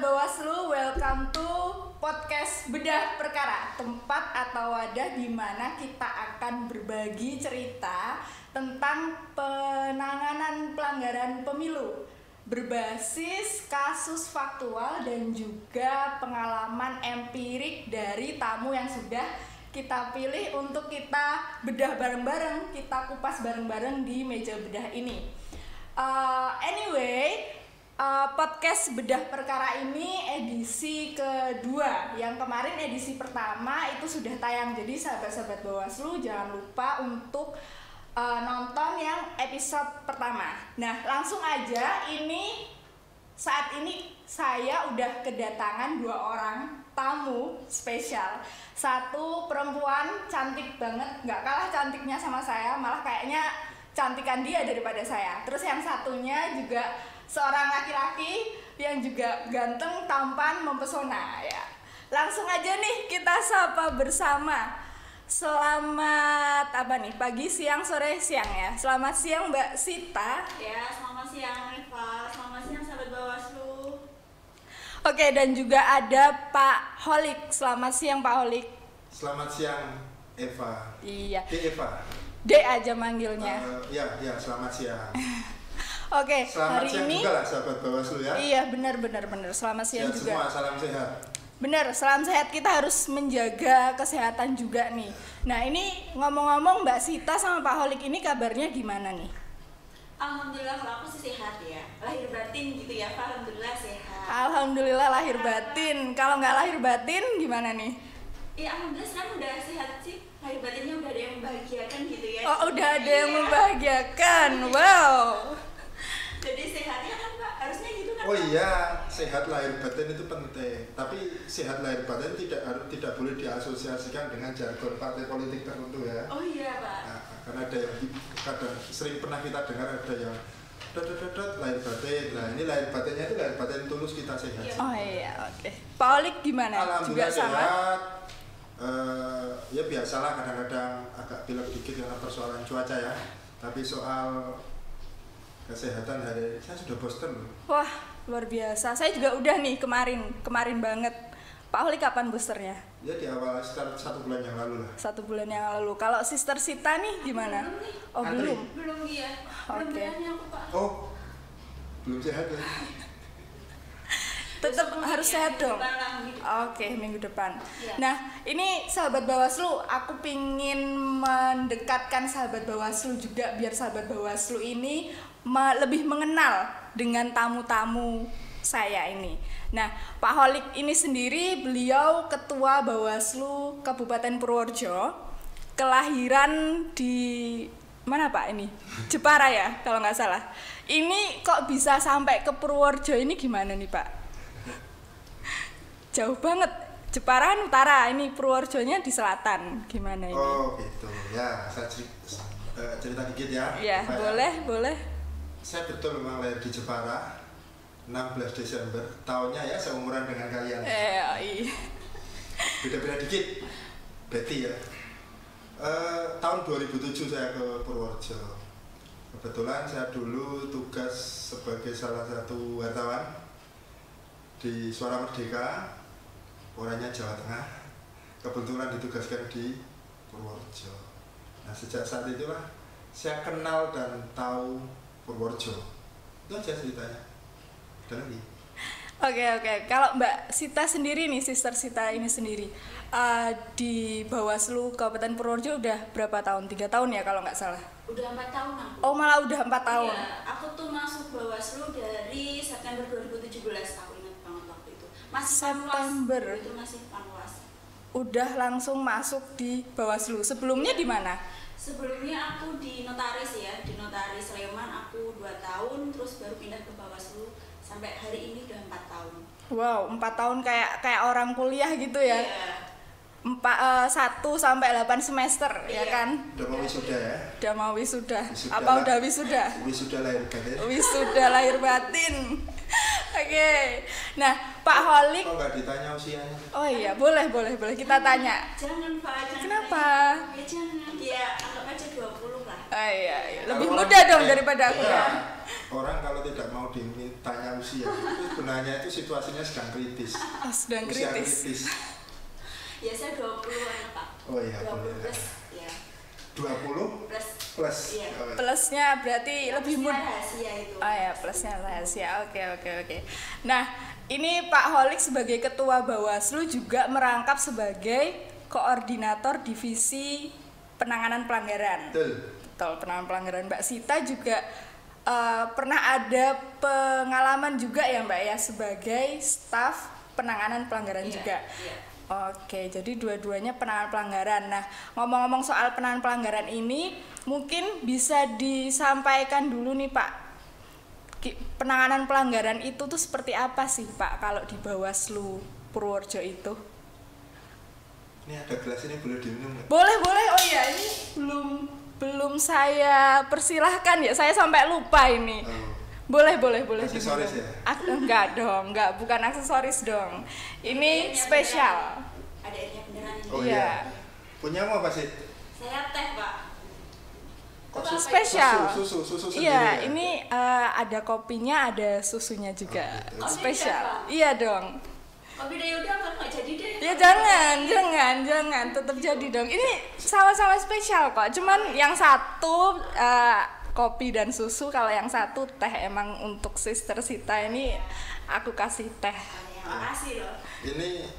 Bawaslu, welcome to podcast Bedah Perkara, tempat atau wadah di mana kita akan berbagi cerita tentang penanganan pelanggaran pemilu berbasis kasus faktual dan juga pengalaman empirik dari tamu yang sudah kita pilih untuk kita bedah bareng-bareng, kita kupas bareng-bareng di meja bedah ini. Podcast Bedah Perkara ini edisi kedua. Yang kemarin edisi pertama itu sudah tayang. Jadi sahabat-sahabat Bawaslu jangan lupa untuk nonton yang episode pertama. Nah, langsung aja saat ini saya udah kedatangan 2 orang tamu spesial. Satu perempuan cantik banget, nggak kalah cantiknya sama saya, malah kayaknya cantikan dia daripada saya. Terus yang satunya juga seorang laki-laki yang juga ganteng, tampan, mempesona ya. Langsung aja nih kita sapa bersama. Selamat pagi, siang, sore, siang ya. Selamat siang Mbak Sita. Ya, selamat siang Eva. Selamat siang sahabat Bawaslu. Oke, dan juga ada Pak Holik. Selamat siang Pak Holik. Selamat siang Eva. Iya. Eva. D aja manggilnya. Ya, selamat siang. Oke, selamat hari siang ini juga lah sahabat Bawaslu ya. Iya, benar. Selamat siang ya, juga. Semua salam sehat. Benar, salam sehat. Kita harus menjaga kesehatan juga nih. Nah, ini ngomong-ngomong Mbak Sita sama Pak Holik ini kabarnya gimana nih? Alhamdulillah kalau aku sih sehat ya. Lahir batin gitu ya, Pak. Alhamdulillah sehat. Alhamdulillah lahir batin. Kalau nggak lahir batin gimana nih? Ya, alhamdulillah sekarang udah sehat sih. Lahir batinnya udah ada yang membahagiakan gitu ya. Oh, udah ada yang membahagiakan. Wow. Jadi sehatnya kan Pak, harusnya gitu kan. Oh iya, sehat lahir batin itu penting. Tapi sehat lahir batin tidak boleh diasosiasikan dengan jargon partai politik tertentu ya. Oh iya Pak. Nah, karena ada yang kadang sering pernah kita dengar ada yang lahir batin. Nah, ini lahir batinnya itu lahir batin tulus kita sehat. Oh iya, oke. Pak Holik gimana? Juga Alhamdulillah sama? sehat. Ya biasalah kadang-kadang agak pilek dikit karena persoalan cuaca ya. Tapi soal kesehatan saya sudah booster loh. Wah, luar biasa. Saya juga udah nih kemarin banget. Pak Holik kapan boosternya? Ya di awal sekitar 1 bulan yang lalu lah. 1 bulan yang lalu. Kalau Sister Sita nih gimana? Belum nih. Oh, Antri. Belum ya. Belum Oke. berani aku Pak. Oh, belum sehat ya? Tetap Besok harus ya, sehat minggu dong. depan lah, minggu depan. Oke, minggu depan. Ya. Nah, ini sahabat Bawaslu, aku pingin mendekatkan sahabat Bawaslu juga biar sahabat Bawaslu ini lebih mengenal dengan tamu-tamu saya ini. Nah, Pak Holik ini sendiri beliau Ketua Bawaslu Kabupaten Purworejo, kelahiran di mana Pak ini? Jepara ya, kalau nggak salah. Ini kok bisa sampai ke Purworejo ini gimana nih Pak? Jauh banget. Jepara kan utara, ini Purworejonya di selatan. Gimana ini? Oh gitu ya, saya cerita dikit ya. Ya, Pak, boleh. Saya betul memang lahir di Jepara 16 Desember. Tahunnya ya seumuran dengan kalian. Iya. Beda-beda dikit. Betty ya. Tahun 2007 saya ke Purworejo. Kebetulan saya dulu tugas sebagai salah satu wartawan di Suara Merdeka, orangnya Jawa Tengah. Kebetulan ditugaskan di Purworejo. Nah, sejak saat itulah saya kenal dan tahu Purworejo. Itu aja ceritanya. Dan lagi. Oke. Kalau Mbak Sita sendiri nih, Sister Sita ini sendiri di Bawaslu Kabupaten Purworejo udah berapa tahun? 3 tahun ya kalau nggak salah. Udah 4 tahun aku. Oh, malah udah 4 tahun. Iya, aku tuh masuk Bawaslu dari September 2017, aku ingat banget waktu itu. Masih September. Panwas. Itu masih Panwas. Udah langsung masuk di Bawaslu. Sebelumnya di mana? Sebelumnya aku di notaris ya, di notaris Sleman aku 2 tahun, terus baru pindah ke Bawaslu sampai hari ini udah 4 tahun. Wow, 4 tahun kayak orang kuliah gitu ya. Iya. 1 sampai 8 semester ya Iya. kan? Udah mau wisuda ya? Udah mau wisuda. Wisuda Apa lah. udah wisuda? Wisuda lahir batin. Wisuda lahir batin. Oke. Nah, Pak Holik. Kok nggak ditanya usianya? Oh iya, boleh kita tanya. Jangan Pak, jangan. Kenapa? Ya jangan. Ya anggap aja 20 lah. Oh iya. Lebih Kalau muda dong daripada aku iya. ya. Orang kalau tidak mau tanya usia. Itu sebenarnya itu situasinya sedang kritis. Sedang Usia kritis. Ya saya 20-an Pak. Oh iya, 20 boleh. plus ya. 20 Plus. plus. Iya. Oh, iya. Plusnya berarti lebih Plusnya mudah. rahasia itu. Oh ya, plusnya rahasia. Oke. Nah, ini Pak Holik sebagai Ketua Bawaslu juga merangkap sebagai Koordinator Divisi Penanganan Pelanggaran. Betul, penanganan pelanggaran. Mbak Sita juga pernah ada pengalaman juga ya Mbak ya sebagai staf penanganan pelanggaran juga. Iya. Oke, jadi dua-duanya penanganan pelanggaran. Nah, ngomong-ngomong soal penanganan pelanggaran ini, mungkin bisa disampaikan dulu nih Pak, penanganan pelanggaran itu tuh seperti apa sih Pak kalau di Bawaslu Purworejo itu? Ini ada gelas ini boleh diminum nggak? Boleh. Oh iya, ini belum saya persilahkan ya, saya sampai lupa ini. Oh. Boleh Aksesoris diminum. ya? Enggak dong, bukan aksesoris dong. Ini Airnya spesial. beneran. Ada airnya beneran ini. Oh Iya. iya. Punya apa sih? Saya teh Pak. Kok Itu apa Spesial. Susu sendiri Iya, ya? ini ada kopinya, ada susunya juga. Oh, gitu. Spesial. Oh, ini Iya dong. Kopi deh udah nggak jadi deh. Ya jangan, tetap jadi dong. Ini sama-sama spesial kok. Cuman yang satu kopi dan susu, kalau yang satu teh. Emang untuk Sister Sita ini aku kasih teh. Ya, makasih loh. Ini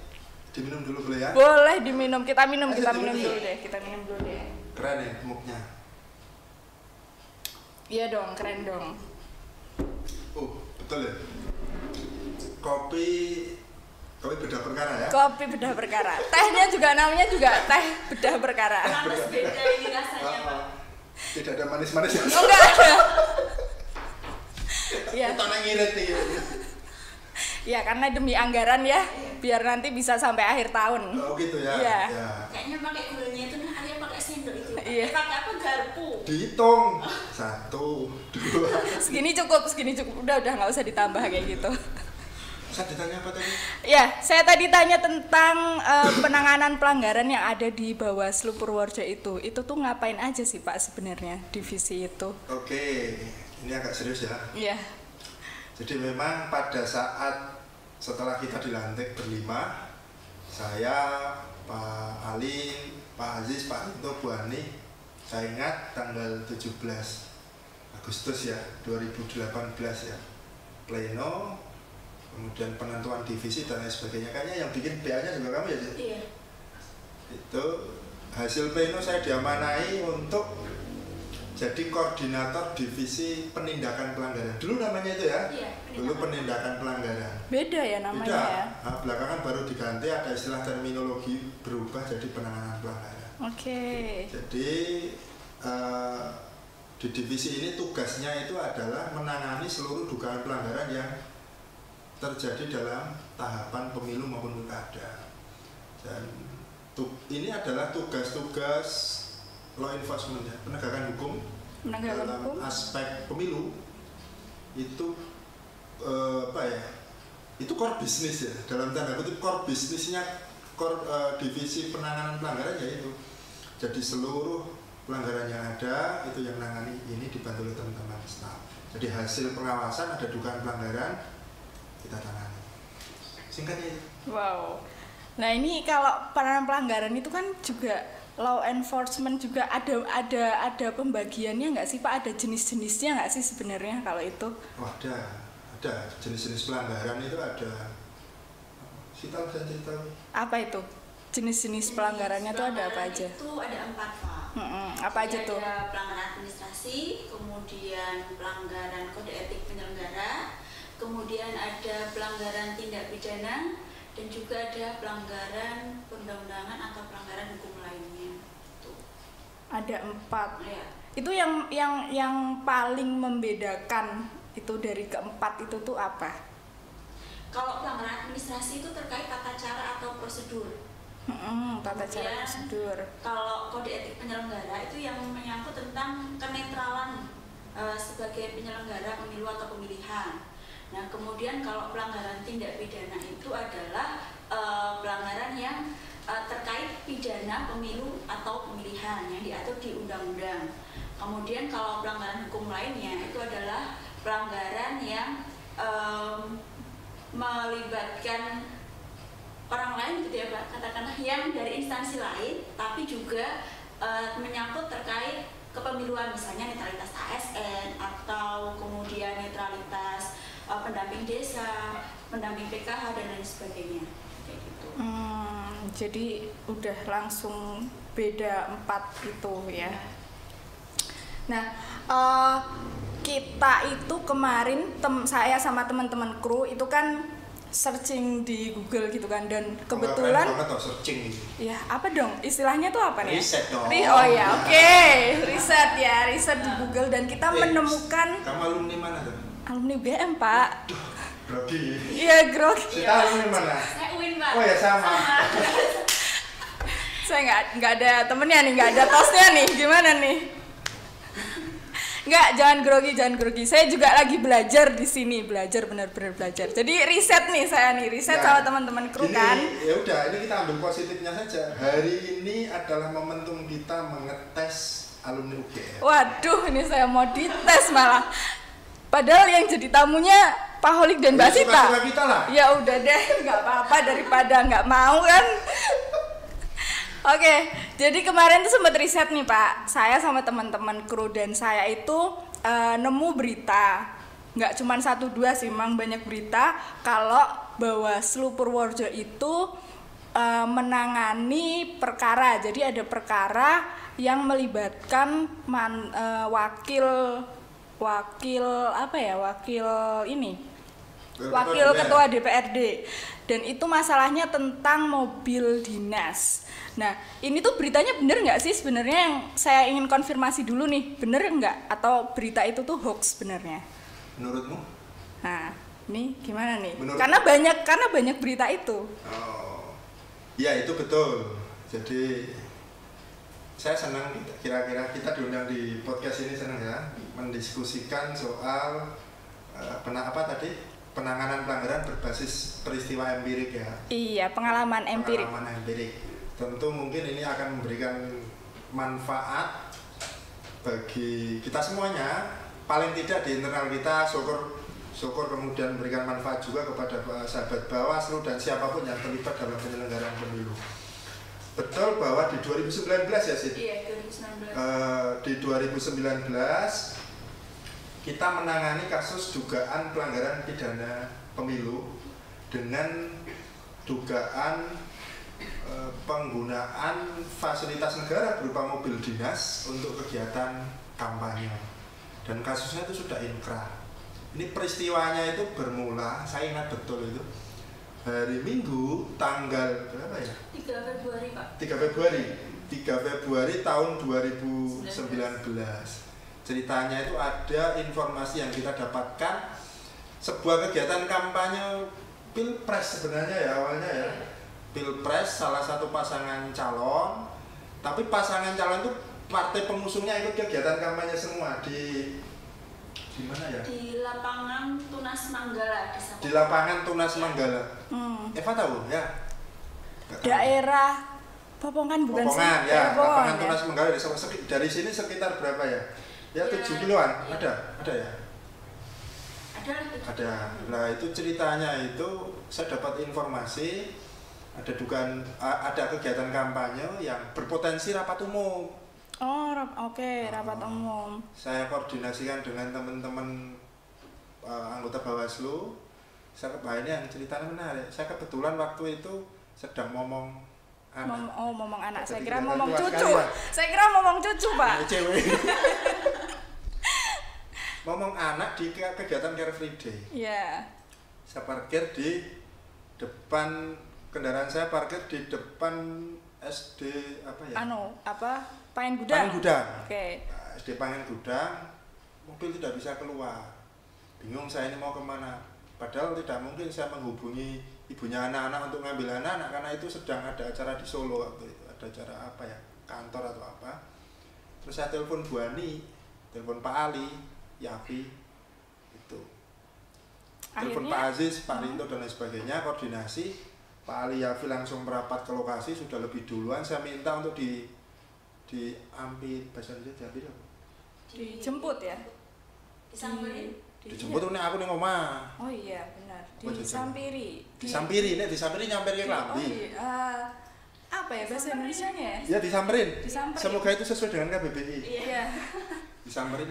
diminum dulu boleh ya? Boleh diminum, kita minum Ayo, dulu diminum deh. yuk. Kita minum dulu deh. Keren ya muknya. Iya dong, keren dong. Betul ya. Kopi bedah perkara ya. Kopi bedah perkara. Tehnya juga namanya juga teh bedah perkara. Pantes beda ini rasanya Pak. Tidak ada manis-manis. Oh, enggak ada. Iya. Kita ngirit nih. Ya karena demi anggaran ya, biar nanti bisa sampai akhir tahun. Oh gitu ya. Iya. Ya. Kayaknya pakai gulanya itu nah Arya pakai sendok itu. Iya. Pakai apa garpu? Dihitung 1, 2. Segini cukup. Udah nggak usah ditambah kayak gitu. Saya ditanya apa tadi? Ya, saya tadi tanya tentang penanganan pelanggaran yang ada di Bawaslu Purworejo itu. Itu tuh ngapain aja sih Pak sebenarnya divisi itu? Oke, ini agak serius ya. Iya. Jadi memang pada saat setelah kita dilantik berlima, saya, Pak Ali, Pak Aziz, Pak Rinto, Bu Ani, saya ingat tanggal 17 Agustus ya, 2018 ya, pleno, kemudian penentuan divisi dan lain sebagainya. Kayaknya yang bikin PA-nya juga kamu ya, Cik? Iya. Itu hasil pleno saya diamanai untuk jadi koordinator divisi penindakan pelanggaran. Dulu namanya itu ya? Iya, Dulu penindakan pelanggaran. Beda ya namanya Beda. ya. Nah, belakangan baru diganti, ada istilah terminologi berubah jadi penanganan pelanggaran. Oke. Jadi di divisi ini tugasnya itu adalah menangani seluruh dugaan pelanggaran yang terjadi dalam tahapan pemilu maupun pilkada. Dan ini adalah tugas-tugas law enforcement ya, penegakan hukum dalam aspek pemilu itu itu core bisnis ya, dalam tanda kutip core bisnisnya divisi penanganan pelanggaran ya itu. Jadi seluruh pelanggaran yang ada itu yang menangani ini dibantu oleh teman-teman staf. Jadi hasil pengawasan ada dugaan pelanggaran kita tangani. Singkatnya itu. Wow. Nah ini kalau penanganan pelanggaran itu kan juga law enforcement juga ada pembagiannya nggak sih Pak? Ada jenis-jenisnya nggak sih sebenarnya kalau itu? Oh, ada jenis-jenis pelanggaran itu ada. Kita bisa cerita. Apa itu? Jenis-jenis pelanggarannya tuh ada apa aja? Itu ada 4 Pak. Apa aja tuh? Ada pelanggaran administrasi, kemudian pelanggaran kode etik penyelenggara, kemudian ada pelanggaran tindak pidana, dan juga ada pelanggaran perundang-undangan atau pelanggaran hukum lainnya. Tuh. Ada 4. Ya. Itu yang paling membedakan itu dari keempat itu tuh apa? Kalau pelanggaran administrasi itu terkait tata cara atau prosedur. Tata cara prosedur. Kalau kode etik penyelenggara itu yang menyangkut tentang kenetralan sebagai penyelenggara pemilu atau pemilihan. Nah, kemudian kalau pelanggaran tindak pidana itu adalah pelanggaran yang terkait pidana pemilu atau pemilihan yang diatur di undang-undang. Kemudian kalau pelanggaran hukum lainnya itu adalah pelanggaran yang melibatkan orang lain gitu ya Pak, katakanlah yang dari instansi lain, tapi juga menyangkut terkait kepemiluan, misalnya netralitas ASN atau kemudian netralitas pendamping desa, pendamping PKH dan lain sebagainya, kayak gitu. Jadi udah langsung beda 4 itu ya. Nah, kita itu kemarin saya sama teman-teman kru itu kan searching di Google gitu kan, dan kebetulan searching gitu. Ya, apa dong? Istilahnya tuh apa nih? Riset dong. Oh ya, oke. Riset di Google dan kita menemukan. Kamu alumni mana tuh? Alumni BM, Pak. Grogi. Iya, grogi. Kita alumni mana? Saya UIN, Pak. Oh ya sama. Saya nggak ada temennya nih, nggak ada tosnya nih. Gimana nih? Nggak, jangan grogi. Saya juga lagi belajar di sini, benar-benar belajar. Jadi riset nih saya nih, sama teman-teman kru kan. Ya udah, ini kita ambil positifnya saja. Hari ini adalah momentum kita mengetes alumni UGM. Waduh, ini saya mau dites malah. Padahal yang jadi tamunya Pak Holik dan Mbak Sita. Suka-suka kita lah. Ya udah deh, nggak apa-apa daripada nggak mau kan. Oke, jadi kemarin tuh sempat riset nih Pak. Saya sama teman-teman kru dan saya itu nemu berita. Nggak cuma 1-2 sih, memang banyak berita kalau Bawaslu Purworejo itu menangani perkara. Jadi ada perkara yang melibatkan wakil ketua DPRD, dan itu masalahnya tentang mobil dinas. Nah, ini tuh beritanya bener nggak sih sebenarnya? Yang saya ingin konfirmasi dulu nih, bener nggak atau berita itu tuh hoax sebenarnya? Menurutmu? Nah, ini gimana nih? Menurut Karena banyak berita itu. Oh, ya itu betul. Jadi saya senang kira-kira kita diundang di podcast ini, senang ya mendiskusikan soal penanganan pelanggaran berbasis peristiwa empirik ya. Iya, pengalaman empirik. Tentu mungkin ini akan memberikan manfaat bagi kita semuanya, paling tidak di internal kita. Syukur kemudian memberikan manfaat juga kepada sahabat Bawaslu dan siapapun yang terlibat dalam penyelenggaraan pemilu. Betul bahwa di 2019 ya Sid? Iya, 2019. Di 2019 kita menangani kasus dugaan pelanggaran pidana pemilu dengan dugaan penggunaan fasilitas negara berupa mobil dinas untuk kegiatan kampanye, dan kasusnya itu sudah inkrah. Ini peristiwanya itu bermula, saya ingat betul itu hari Minggu tanggal berapa ya? 3 Februari Pak. 3 Februari tahun 2019. Ceritanya itu ada informasi yang kita dapatkan, sebuah kegiatan kampanye Pilpres sebenarnya ya awalnya ya. Pilpres, salah satu pasangan calon, tapi pasangan calon itu partai pengusungnya ikut kegiatan kampanye semua di mana ya? Di lapangan Tunas Manggala. Di lapangan Tunas Manggala. Eva tahu ya? Daerah Popongan bukan sih? Popongan ya, lapangan ya. Tunas Manggala dari sini sekitar berapa ya? Ya 7 kiloan, ada ya? Ada. Nah itu ceritanya itu saya dapat informasi ada dugaan ada kegiatan kampanye yang berpotensi rapat umum. Oh, rapat umum. Saya koordinasikan dengan teman-teman anggota Bawaslu. Ini yang ceritanya menarik. Saya kebetulan waktu itu sedang ngomong anak. Ngomong anak. Saya kira ngomong cucu. Saya kira ngomong cucu, Pak. Cewek. Ngomong anak di kegiatan Car Free Day. Iya. Saya parkir di depan kendaraan, saya parkir di depan SD apa ya? Pangen Gudang. Oke. Nah, SD Pangen Gudang, mobil tidak bisa keluar. Bingung saya ini mau kemana. Padahal tidak mungkin saya menghubungi ibunya anak-anak untuk ngambil anak-anak karena itu sedang ada acara di Solo waktu itu. Ada acara apa ya? Kantor atau apa. Terus saya telepon Bu Ani, telepon Pak Ali, Yapi, itu. Telepon Pak Aziz, Pak Rinto dan lain sebagainya, koordinasi. Pak Ali Yafi langsung merapat ke lokasi sudah lebih duluan. Saya minta untuk dijemput ya. Disamperin. Dijemput nek aku ning omah. Oh iya, benar. Apa jajan? Disampiri. Disampiri nyamper ke Klambi. Oh iya. Apa ya bahasa Indonesianya ya? Ya disamperin. Disamperin. Semoga itu sesuai dengan KBBI. Iya. Disamperin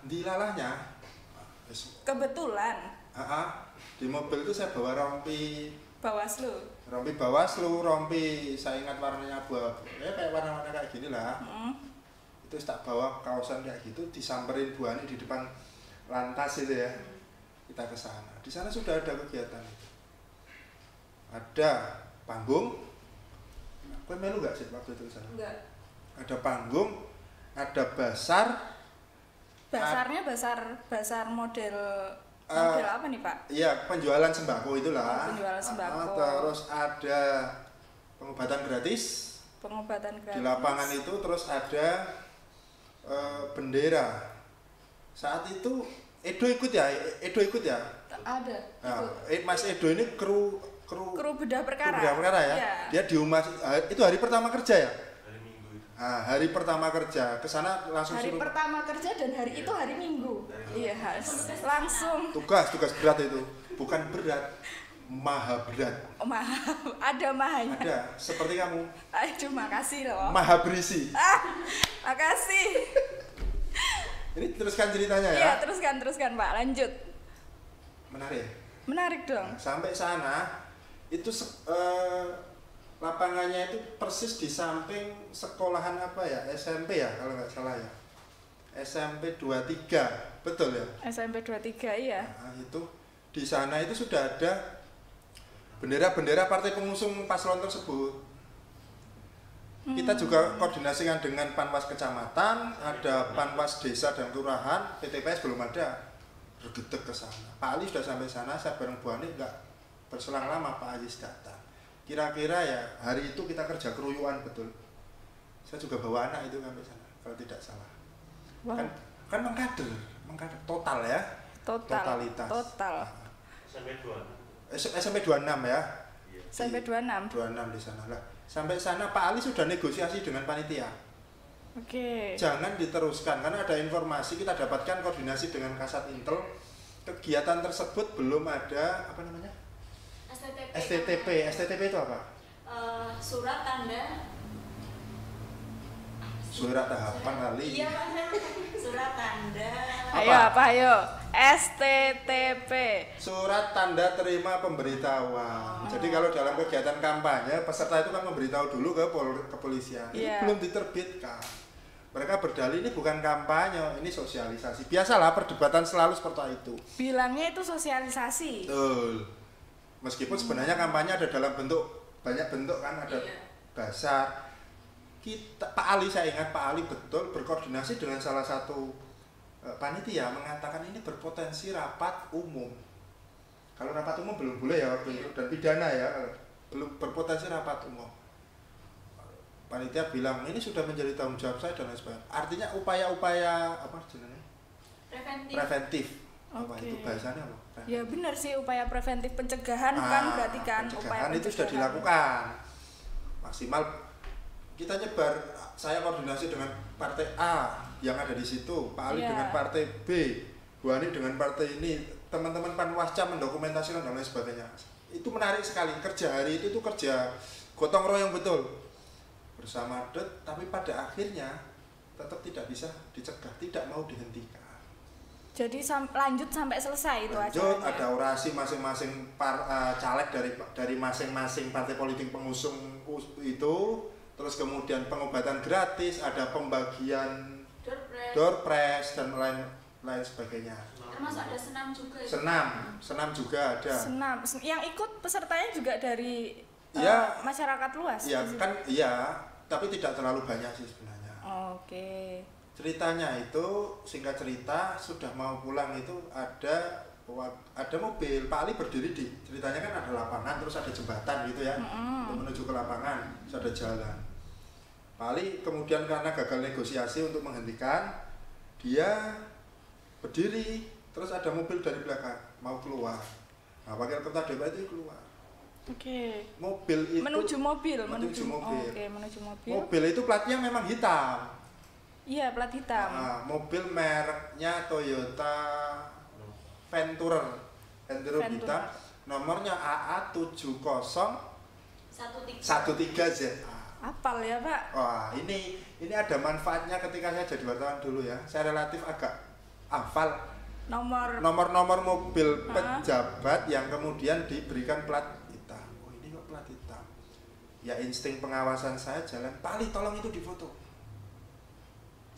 dilalahnya. Kebetulan Di mobil itu saya bawa rompi Bawaslu. rompi saya ingat warnanya abu-abu. Ya kayak warna-warna kayak gini lah. Itu tak bawa kaosan kayak gitu, disamperin Bu Ani di depan lantas itu ya. Kita ke sana. Di sana sudah ada kegiatan itu. Ada panggung. Kowe melu enggak sih waktu itu ke sana? Enggak. Ada panggung, ada basar. Basarnya basar model apa nih, Pak? Iya, penjualan sembako itulah. Penjualan sembako. Terus ada pengobatan gratis. Di lapangan itu terus ada bendera. Saat itu Edo ikut ya? Ada. Nah, Mas Edo ini kru bedah perkara. Ya. Iya. Dia diumas itu hari pertama kerja ya? Hari Minggu itu. Nah, hari pertama kerja ke sana langsung Hari suruh pertama kerja dan hari itu hari Minggu. Iya, langsung. tugas berat itu. Bukan berat, maha berat. Oh, maaf, ada mahanya. Ada, seperti kamu. Aduh, makasih loh. Maha berisi. Makasih. Ini teruskan ceritanya ya. Iya, teruskan Pak, lanjut. Menarik dong. Nah, sampai sana itu lapangannya itu persis di samping sekolahan apa ya, SMP ya kalau nggak salah ya, SMP 23, betul ya? SMP 23 iya. Nah, itu di sana itu sudah ada bendera-bendera partai pengusung paslon tersebut. Kita juga koordinasikan dengan Panwas Kecamatan, ada Panwas Desa dan Kelurahan, PTPS belum ada. Bergedek ke sana. Pak Ali sudah sampai sana, saya bareng Bu Ani nggak berselang lama Pak Ayis datang. Kira-kira ya hari itu kita kerja keruyuan betul. Saya juga bawa anak itu sampai sana kalau tidak salah. Wow. Kan mengkader total ya. Totalitas. Total. SMP 26 ya. Iya. Sampai 26. 26 di sana lah. Sampai sana Pak Ali sudah negosiasi dengan panitia. Oke. Jangan diteruskan karena ada informasi kita dapatkan koordinasi dengan Kasat Intel. Kegiatan tersebut belum ada apa namanya? STTP itu apa? Surat tanda. Surat tahapan kali. Iya Pak, surat tanda. Ayo, STTP. Surat tanda terima pemberitahuan. Jadi kalau dalam kegiatan kampanye peserta itu kan memberitahu dulu ke kepolisian. Ini Yeah. belum diterbitkan. Mereka berdalih ini bukan kampanye, ini sosialisasi. Biasalah perdebatan selalu seperti itu. Bilangnya itu sosialisasi. Betul. Meskipun sebenarnya kampanye ada dalam bentuk banyak bentuk kan, ada Iya. basar. Pak Ali, saya ingat Pak Ali betul berkoordinasi dengan salah satu panitia mengatakan ini berpotensi rapat umum. Kalau rapat umum belum boleh ya waktu itu, dan pidana ya, belum berpotensi rapat umum. Panitia bilang ini sudah menjadi tanggung jawab saya dan lain sebagainya. Artinya upaya-upaya apa jenenge? Preventif. Apa Oke. itu bahasanya apa? Ya benar sih, upaya preventif pencegahan kan berarti kan upaya pencegahan itu sudah dilakukan maksimal. Kita nyebar, saya koordinasi dengan partai A yang ada di situ, Pak Ali Iya. dengan partai B, Bu Ani dengan partai ini, teman-teman Panwasca mendokumentasikan dan lain sebagainya. Itu menarik sekali, kerja hari itu tuh kerja gotong royong betul bersama tapi pada akhirnya tetap tidak bisa dicegah, tidak mau dihentikan. Jadi lanjut sampai selesai itu Lanjut, acaranya. ada orasi masing-masing caleg dari masing-masing partai politik pengusung itu, terus kemudian pengobatan gratis, ada pembagian door prize dan lain sebagainya. Termasuk ada senam juga. Senam juga ada. Senam. Yang ikut pesertanya juga dari Ya. masyarakat luas. Iya di situ? kan, iya, tapi tidak terlalu banyak sih sebenarnya. Oke. Ceritanya itu, singkat cerita, sudah mau pulang itu ada mobil. Pak Ali berdiri di, ceritanya kan ada lapangan, terus ada jembatan gitu ya, untuk menuju ke lapangan, terus ada jalan. Pak Ali kemudian karena gagal negosiasi untuk menghentikan, dia berdiri, terus ada mobil dari belakang mau keluar. Nah, wakil ketua DPR itu keluar. Oke. Mobil itu Menuju mobil. Menuju mobil. Oke, menuju mobil. Mobil itu platnya memang hitam. Iya, plat hitam. Mobil mereknya Toyota Venturer hitam, nomornya AA7013ZA. Apal ya, Pak? Wah, ini ada manfaatnya ketika saya jadi wartawan dulu ya. Saya relatif agak hafal nomor-nomor mobil pejabat yang kemudian diberikan plat hitam. Oh, ini kok plat hitam. Ya insting pengawasan saya jalan, Pali tolong itu difoto.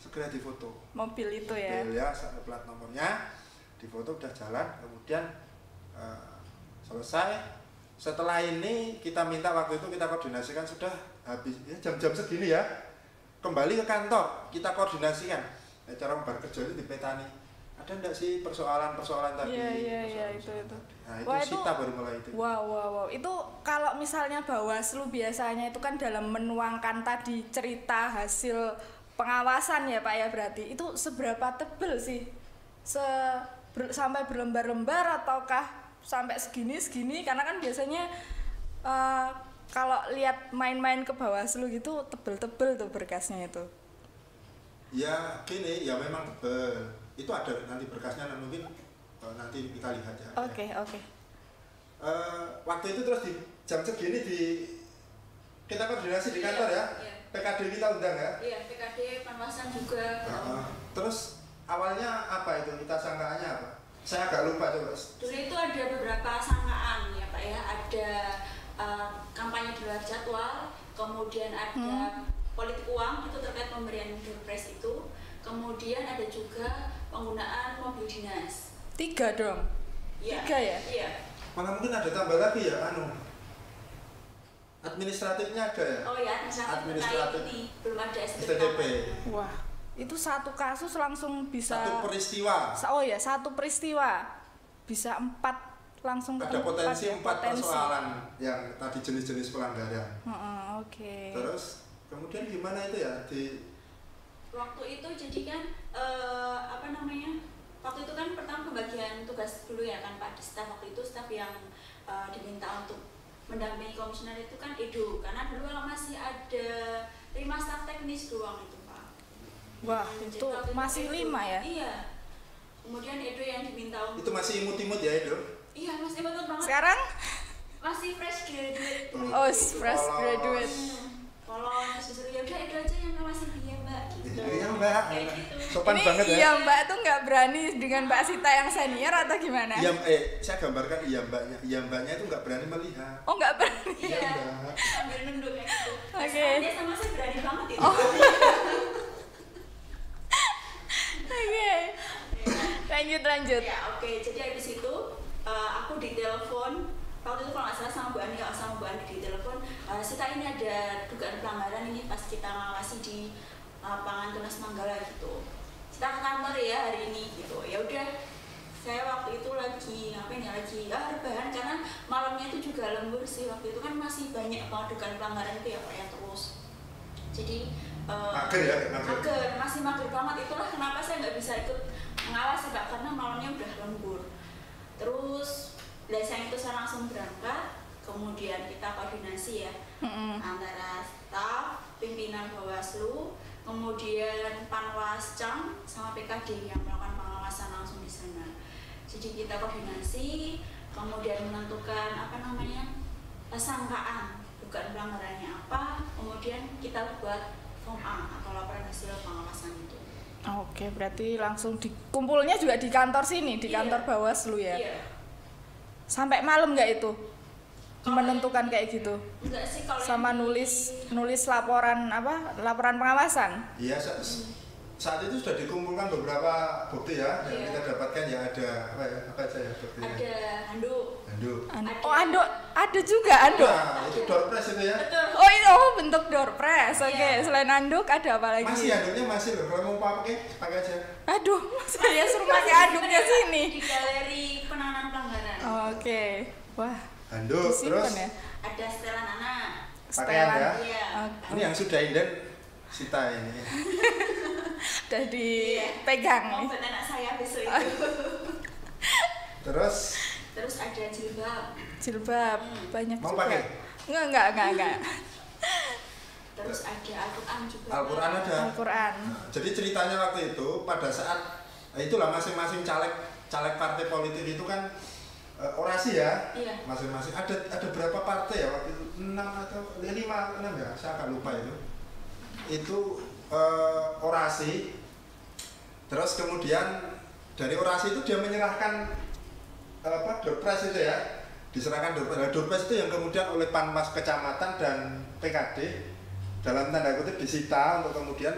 Segera difoto. Mobil itu ya. Mobil ya, plat nomornya difoto udah jalan, kemudian selesai. Setelah ini kita minta waktu itu kita koordinasikan sudah habis ya, jam-jam segini ya. Kembali ke kantor, kita koordinasikan. Cara kerja itu dipetani. Ada enggak sih persoalan-persoalan tadi? Iya, itu. Nah, itu Wah, Sita baru mulai itu. Wow. Itu kalau misalnya Bawaslu biasanya itu kan dalam menuangkan tadi cerita hasil pengawasan ya Pak ya, berarti itu seberapa tebel sih? Sampai berlembar-lembar ataukah sampai segini? Karena kan biasanya kalau lihat main-main ke Bawaslu gitu tebel-tebel tuh berkasnya itu. Ya gini, ya memang tebel. Itu ada nanti berkasnya, mungkin nanti kita lihat ya. Oke. Waktu itu terus di jam segini kita koordinasi di kantor ya. PKD kita undang ya. Iya, PKD Panwasan juga. Terus awalnya apa itu, kita sangkaannya apa? Saya agak lupa coba. Dulu itu ada beberapa sangkaan ya Pak ya. Ada kampanye di luar jadwal, kemudian ada politik uang itu terkait pemberian Doorpress itu, kemudian ada juga penggunaan mobil dinas. 3 dong. Ya. 3 ya? Iya. Mana mungkin ada tambah lagi ya, administratifnya ada ya? Oh ya, administratif ini belum ada STDP. Wah, itu satu kasus langsung bisa satu peristiwa. Oh ya, satu peristiwa bisa 4 langsung ada potensi 4 persoalan yang tadi jenis-jenis pelanggaran. Oke. Terus kemudian gimana itu ya waktu itu jadi kan waktu itu kan pertama pembagian tugas dulu ya kan Pak di staf. Waktu itu staf yang diminta untuk mendampingi komisioner itu kan Edo, karena dulu masih ada 5 staf teknis doang itu Pak. Wah, itu masih 5 ya? Iya. Kemudian Edo yang diminta untuk... Itu masih imut-imut ya Edo? Iya, masih imut banget. Sekarang? Masih fresh graduate. Oh, fresh graduate. Kalau disuruh ya udah Edo aja yang masih dia Mbak gitu. Iya Mbak. Kayak gitu. Sopan ini banget ya. Iya Mbak tuh nggak berani dengan Mbak Sita yang senior atau gimana? Iya, saya gambarkan iya Mbaknya. Iya Mbaknya itu nggak berani melihat. Oh nggak berani. Iya. Mbak. Sambil nunduk kayak gitu. Oke. Dia sama saya berani banget itu. Oke. Lanjut. Ya oke. Jadi habis itu aku ditelepon. Waktu itu kalau nggak salah sama Bu Ani ditelepon. Sita ini ada dugaan pelanggaran ini pas kita ngawasi di lapangan Tunas Manggala gitu. Kita ke kantor ya hari ini gitu. Ya udah. Saya waktu itu lagi ngapain ya, rebahan karena malamnya itu juga lembur sih. Waktu itu kan masih banyak banget dugaan pelanggaran itu ya Pak ya terus. Jadi mager, masih mager banget. Itulah kenapa saya nggak bisa ikut mengawasi Pak, karena malamnya udah lembur. Terus biasanya itu saya langsung berangkat, kemudian kita koordinasi ya antara staf, pimpinan Bawaslu, kemudian Panwascam sama PKD yang melakukan pengawasan langsung di sana. Jadi kita koordinasi, kemudian menentukan sangkaan dugaan pelanggarannya apa, kemudian kita buat form A atau laporan hasil pengawasan itu. Oke, berarti langsung dikumpulnya juga di kantor sini, di kantor Bawaslu ya? Iya. Sampai malam nggak itu? Menentukan kayak gitu? Enggak sih, kalau sama nulis laporan pengawasan? Iya, saat itu sudah dikumpulkan beberapa bukti ya yang kita dapatkan ya. Ada apa aja ya buktinya? Ada handuk. Anduk ada juga anduk. Nah, itu doorpress itu ya. Betul. Oh itu bentuk doorpress. Oke. Selain anduk ada apa lagi? Masih anduknya masih loh. Kalau mau pakai aja. Aduh, saya suruh pakai anduknya sini. Di galeri penanganan pelanggaran. Oke. Wah. Handuk terus ya? Ada setelan anak. Pakaian ya. Iya. Ini yang sudah inden Sita ini. Udah dipegang Mau nih. buat anak saya besok itu. Terus ada jilbab. Banyak Mau juga. pakai? Enggak. terus ada Al-Quran juga. Al-Quran ada. Al-Quran. Nah, jadi ceritanya waktu itu pada saat itulah masing-masing caleg partai politik itu kan orasi ya. Iya. Masing-masing ada berapa partai ya waktu itu? 6 atau 5 ya, saya agak lupa itu. Itu orasi. Terus kemudian dari orasi itu dia menyerahkan Doorpress itu ya, diserahkan Doorpress itu yang kemudian oleh Panwas Kecamatan dan PKD dalam tanda kutip disita untuk kemudian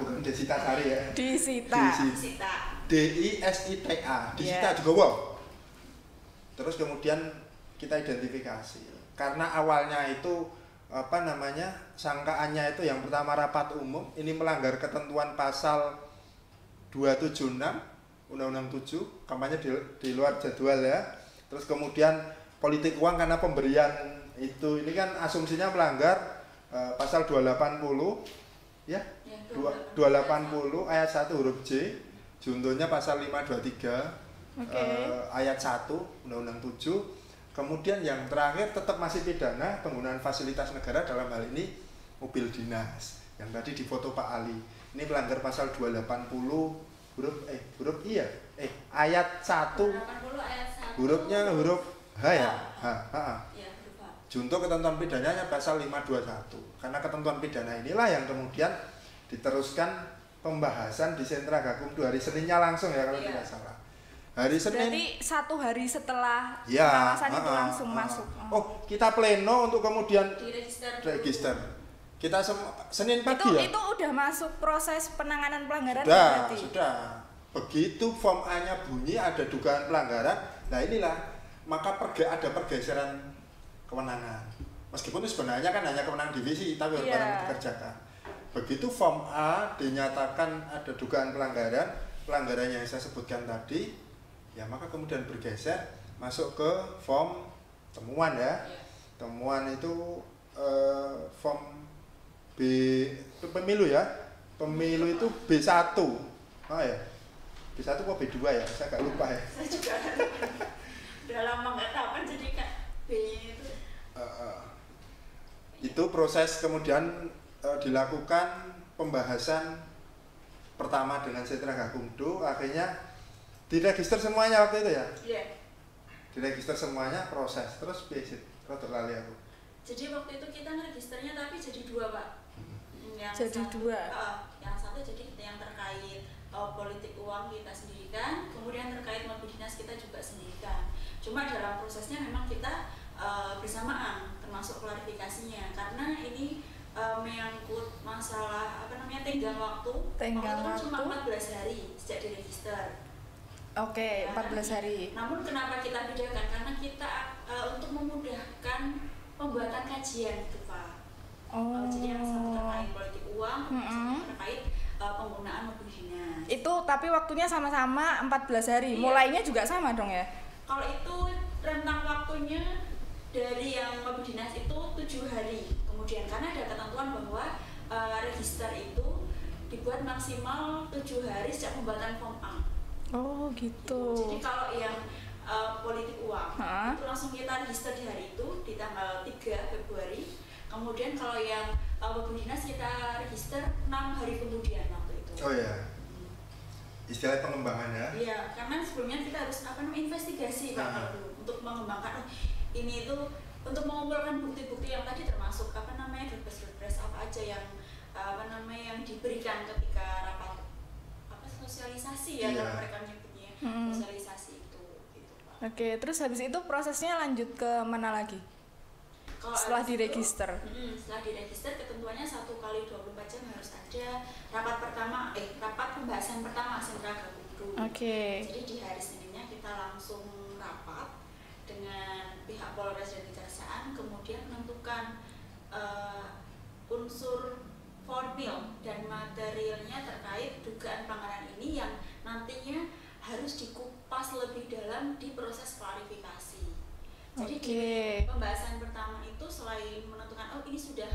bukan disita sari ya, Disita. DISITA, disita juga wow. Terus kemudian kita identifikasi karena awalnya itu sangkaannya itu yang pertama rapat umum ini melanggar ketentuan pasal 276 Undang-Undang 7 kampanye di luar jadwal ya. Terus kemudian politik uang karena pemberian itu ini kan asumsinya melanggar pasal 280 ya. 280 ayat 1 huruf J. Juntonya pasal 523 ayat 1 Undang-Undang 7. Kemudian yang terakhir tetap masih pidana penggunaan fasilitas negara dalam hal ini mobil dinas. Yang tadi di foto Pak Ali. Ini melanggar pasal 280 huruf I ya? Ayat 1 hurufnya huruf H ya? Junto ketentuan pidananya pasal 521. Karena ketentuan pidana inilah yang kemudian diteruskan pembahasan di Sentra Gakumdu hari Seninnya langsung ya kalau tidak salah. Hari Senin. Berarti 1 hari setelah ya, pengawasan itu langsung masuk. Oh, kita pleno untuk kemudian register. Kita Senin pagi ya? Itu udah masuk proses penanganan pelanggaran sudah, berarti? Sudah. Begitu form A-nya bunyi ada dugaan pelanggaran, nah inilah maka ada pergeseran kewenangan. Meskipun sebenarnya kan hanya kewenangan divisi, tapi barang dikerjakan. Begitu form A dinyatakan ada dugaan pelanggaran yang saya sebutkan tadi, ya maka kemudian bergeser masuk ke form temuan ya. Temuan itu form B pemilu ya. Pemilu itu B1. Oh ya. B1 kok B2 ya? Saya agak lupa ya. Saya juga udah lama nggak tahu kan jadi kan B itu. Itu proses kemudian dilakukan pembahasan pertama dengan Sentra Gakumdu, akhirnya diregister semuanya waktu itu ya? Iya. Diregister semuanya, proses, terus basic, rotok lali aku. Jadi waktu itu kita ngeregisternya tapi jadi 2 Pak. Jadi 2. Yang satu jadi yang terkait politik uang kita sendirikan, kemudian terkait mobil dinas kita juga sendirikan. Cuma dalam prosesnya memang kita bersamaan, termasuk klarifikasinya, karena ini menyangkut masalah tenggang waktu. Waktu itu cuma 14 hari sejak diregister. Oke, 14 hari. Namun kenapa kita bedakan? Karena kita untuk memudahkan pembuatan kajian itu Pak. Jadi yang satu terkait politik uang, yang terkait penggunaan mobil dinas. Itu tapi waktunya sama-sama 14 hari. Iya. Mulainya juga sama dong ya? Kalau itu rentang waktunya dari yang mobil dinas itu 7 hari. Kemudian karena ada ketentuan bahwa register itu dibuat maksimal 7 hari sejak pembuatan form A. Oh gitu. Jadi kalau yang politik uang itu langsung kita register di hari itu di tanggal 3 Februari. Kemudian kalau yang mobil dinas kita register 6 hari kemudian waktu itu. Oh ya. Istilah pengembangan ya? Iya, karena sebelumnya kita harus investigasi Pak dulu untuk mengembangkan ini itu untuk mengumpulkan bukti-bukti yang tadi termasuk doorpress apa aja yang yang diberikan ketika rapat sosialisasi ya kalau mereka menyebutnya sosialisasi itu gitu Pak. Oke, terus habis itu prosesnya lanjut ke mana lagi? Kalau setelah diregister? Setelah diregister ketentuannya 1 kali 24 jam harus ada rapat pembahasan pertama Sentra Gakumdu. Jadi di hari Seninnya kita langsung rapat dengan pihak Polres dan Kejaksaan, kemudian menentukan unsur formil dan materialnya terkait dugaan pelanggaran ini yang nantinya harus dikupas lebih dalam di proses klarifikasi. Jadi di pembahasan pertama itu selain menentukan ini sudah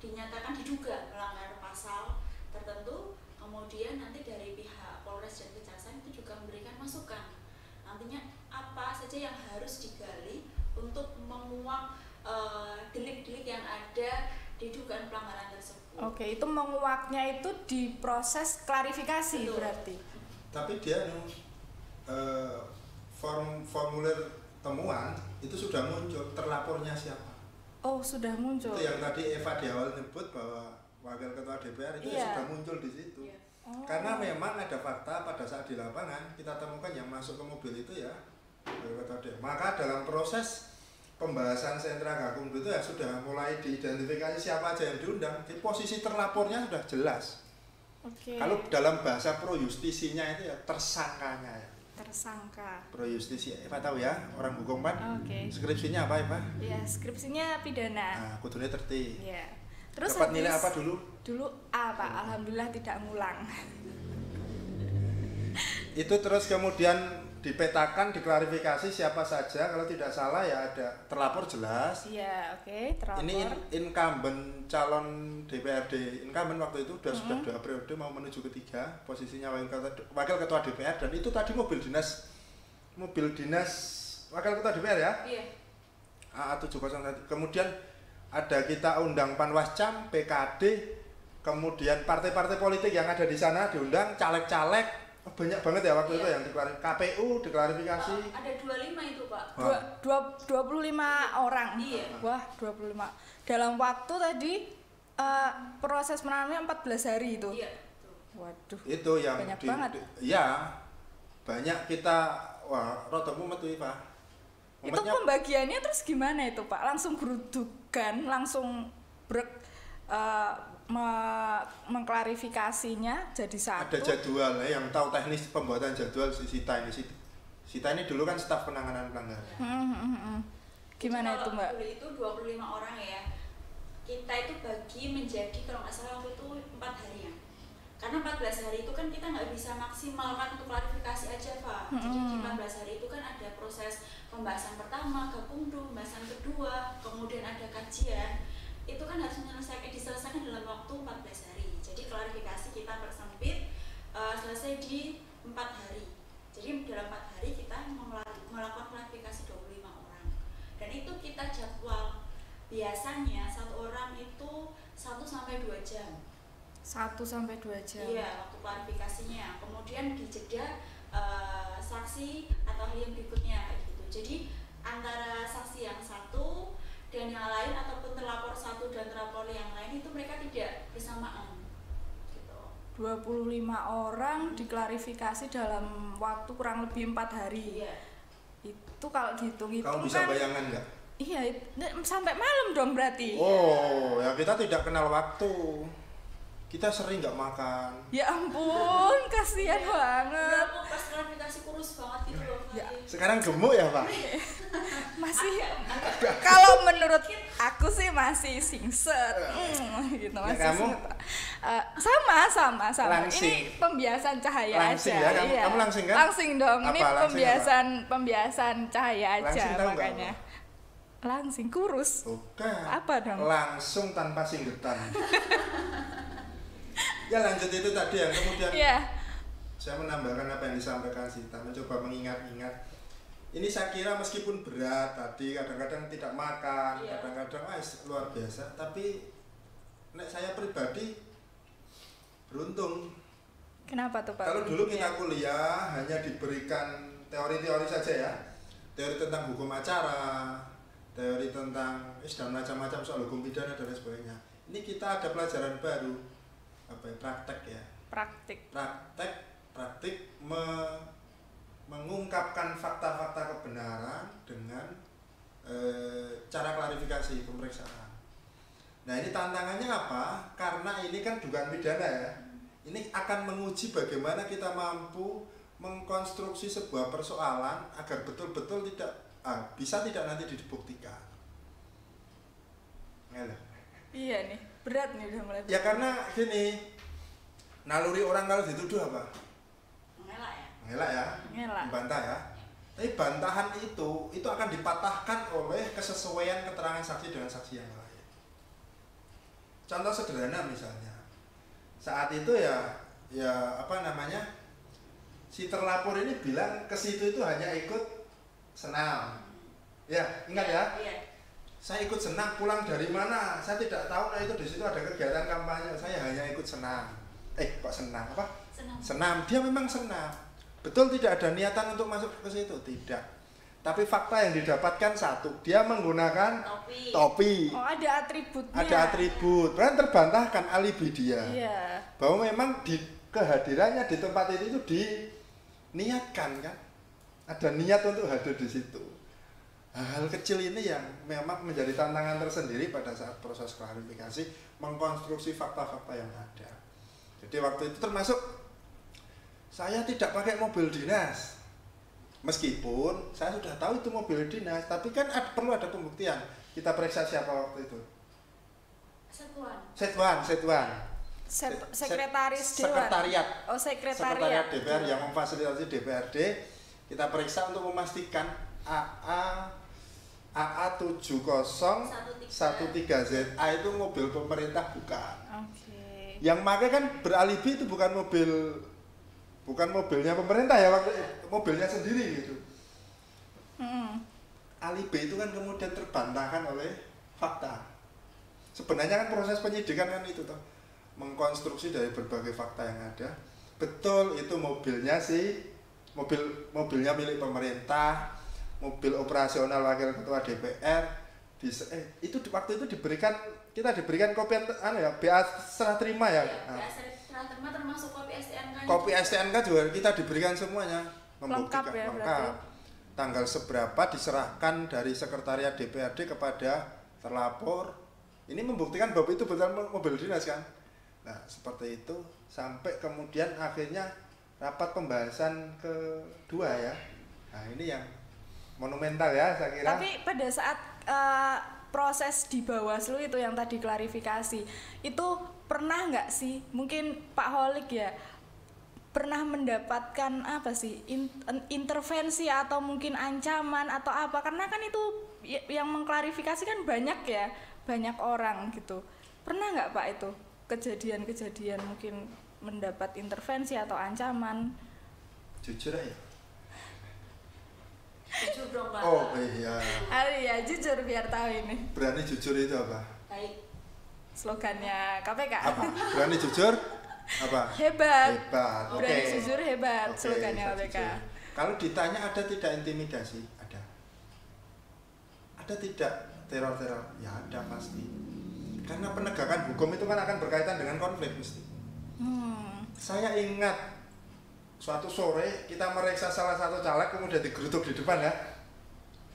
dinyatakan diduga melanggar pasal tertentu, kemudian nanti dari pihak Polres dan Kejaksaan itu juga memberikan masukan nantinya apa saja yang harus digali untuk menguak delik-delik yang ada di dugaan pelanggaran tersebut. Oke, itu menguaknya itu di proses klarifikasi. Betul. Berarti. Tapi dia formulir temuan itu sudah muncul, terlapornya siapa? Oh, sudah muncul. Itu yang tadi Eva di awal nyebut bahwa wakil ketua DPR itu sudah muncul di situ. Oh. Karena memang ada fakta pada saat di lapangan kita temukan yang masuk ke mobil itu ya wakil ketua DPR. Maka dalam proses pembahasan sentra Gakumdu itu ya sudah mulai diidentifikasi siapa aja yang diundang. Di posisi terlapornya sudah jelas. Oke. Kalau dalam bahasa pro justisinya itu ya tersangkanya ya. Tersangka. Pro justisi, Eva tahu ya, orang hukum kan? Oke. Skripsinya apa, Eva? Ya, skripsinya pidana. Nah, kudunya tertib. Iya. Terus dapat nilai apa dulu? Dulu A, Pak. Alhamdulillah tidak ngulang. Itu terus kemudian dipetakan, diklarifikasi siapa saja, kalau tidak salah ya ada terlapor jelas. Iya, oke, terlapor. Ini incumbent calon DPRD, incumbent waktu itu sudah 2 periode mau menuju ketiga, posisinya wakil ketua DPR, dan itu tadi mobil dinas wakil ketua DPR ya. Iya. AA701. Kemudian ada kita undang Panwascam, PKD, kemudian partai-partai politik yang ada di sana diundang, caleg-caleg. Banyak banget ya waktu itu yang KPU diklarifikasi. Ada 25 itu, Pak. 25 orang. Iya. Wah, 25. Dalam waktu tadi proses menanamnya 14 hari itu. Iya. Waduh. Itu yang banyak banget. Ya. Banyak kita rada mumet tuh, Pak. Itu pembagiannya terus gimana itu, Pak? Langsung gerudukan, langsung mengklarifikasinya jadi satu. Ada jadwal yang tahu teknis pembuatan jadwal Sita ini dulu kan staf penanganan pelanggaran. Gimana itu, Mbak? Kalau itu 25 orang ya. Kita itu bagi menjadi kalau nggak salah waktu itu 4 hari ya. Karena 14 hari itu kan kita nggak bisa maksimalkan untuk klarifikasi aja, Pak. Jadi di 14 hari itu kan ada proses pembahasan pertama, Gakumdu, pembahasan kedua, kemudian ada kajian. Itu kan harus diselesaikan dalam waktu 14 hari. Jadi klarifikasi kita persempit selesai di 4 hari. Jadi dalam 4 hari kita melakukan klarifikasi 25 orang. Dan itu kita jadwal. Biasanya satu orang itu 1-2 jam. 1-2 jam. Iya, waktu klarifikasinya. Kemudian dijeda saksi atau ahli yang berikutnya kayak gitu. Jadi antara saksi yang satu dan yang lain ataupun terlapor satu dan terlapor yang lain itu mereka tidak bersamaan gitu. 25 orang diklarifikasi dalam waktu kurang lebih 4 hari. Iya. Itu kalau dihitung-hitung kamu bisa bayangkan nggak? Iya, sampai malam dong berarti. Oh, ya kita tidak kenal waktu. Kita sering nggak makan. Ya ampun, kasihan banget. Aku pas klarifikasi kurus banget gitu loh. Ya. Sekarang gemuk ya, Pak? Masih kalau menurut aku sih masih singset gitu, masih kamu? sama Langsing. ini pembiasan cahaya Langsing aja ya? Kamu langsing kan? langsing dong. Apa? Ini pembiasan cahaya aja. Langsing tahu makanya langsing kurus. Bukan. Apa dong? Langsung tanpa singgetan. Ya lanjut itu tadi yang kemudian saya menambahkan apa yang disampaikan Sita, mencoba mengingat-ingat. Ini saya kira meskipun berat tadi, kadang-kadang tidak makan, kadang-kadang luar biasa, tapi saya pribadi beruntung. Kenapa tuh, Pak? Kalau dulu kita kuliah hanya diberikan teori-teori saja ya, teori tentang hukum acara, teori tentang dan macam-macam soal hukum pidana dan lain sebagainya. Ini kita ada pelajaran baru, praktek ya. Praktek mengungkapkan fakta-fakta kebenaran dengan cara klarifikasi pemeriksaan. Nah ini tantangannya apa? Karena ini kan dugaan pidana ya. Ini akan menguji bagaimana kita mampu mengkonstruksi sebuah persoalan agar betul-betul bisa tidak nanti dibuktikan. Iya nih, berat nih udah mulai. Ya karena gini, naluri orang kalau dituduh apa? Mengelak ya? Membantah ya? Tapi bantahan itu akan dipatahkan oleh kesesuaian keterangan saksi dengan saksi yang lain. Contoh sederhana misalnya, saat itu si terlapor ini bilang ke situ itu hanya ikut senam. Ya, ingat ya? Iya. saya ikut senam, pulang dari mana saya tidak tahu. Nah itu di situ ada kegiatan kampanye, saya hanya ikut senam. Kok senam apa? Senam. Dia memang senam. Betul, tidak ada niatan untuk masuk ke situ, tidak. Tapi fakta yang didapatkan satu, dia menggunakan topi. Oh, ada atributnya. Ada atribut. Berarti terbantahkan alibi dia. Iya. Bahwa memang di kehadirannya di tempat itu diniatkan kan. Ada niat untuk hadir di situ. Hal kecil ini yang memang menjadi tantangan tersendiri pada saat proses klarifikasi, mengkonstruksi fakta-fakta yang ada. Jadi waktu itu termasuk saya tidak pakai mobil dinas. Meskipun saya sudah tahu itu mobil dinas, tapi kan perlu ada pembuktian. Kita periksa siapa waktu itu? Setwan. Sekretaris Dewan. Sekretariat. Oh, sekretariat DPR yang memfasilitasi DPRD. Kita periksa untuk memastikan AA7013ZA itu mobil pemerintah bukan. Oke. Yang pakai kan beralibi itu bukan mobilnya pemerintah ya, mobilnya sendiri gitu. Alibi itu kan kemudian terbantahkan oleh fakta. Sebenarnya kan proses penyidikan kan itu toh, mengkonstruksi dari berbagai fakta yang ada. Betul itu mobilnya mobilnya milik pemerintah, mobil operasional wakil ketua DPR. Itu waktu itu kita diberikan kopi BA serah terima ya. BA serah terima termasuk kopi STNK. Kopi STNK juga kita diberikan semuanya, membuktikan lengkap ya, lengkap. Tanggal seberapa diserahkan dari sekretariat DPRD kepada terlapor. Ini membuktikan bahwa itu betul mobil dinas kan. Nah, seperti itu sampai kemudian akhirnya rapat pembahasan kedua ya. Nah, ini yang monumental ya saya kira. Tapi pada saat proses di Bawaslu itu yang tadi klarifikasi, itu pernah nggak sih mungkin Pak Holik ya pernah mendapatkan apa sih intervensi atau mungkin ancaman atau apa, karena kan itu yang mengklarifikasi kan banyak orang gitu. Pernah nggak Pak itu kejadian-kejadian mungkin mendapat intervensi atau ancaman? Jujur aja. Jujur dong Pak. Oh iya. Ya jujur biar tahu ini. Berani jujur itu apa? Baik. Slogannya KPK. Apa? Berani jujur? Apa? Hebat. Oke. Berani jujur hebat. Oke, Slogannya KPK. jujur. Kalau ditanya ada tidak intimidasi? Ada. Ada tidak teror-teror? Ya ada pasti. Karena penegakan hukum itu kan akan berkaitan dengan konflik mesti. Saya ingat suatu sore kita meriksa salah satu caleg kemudian digerutuk di depan ya.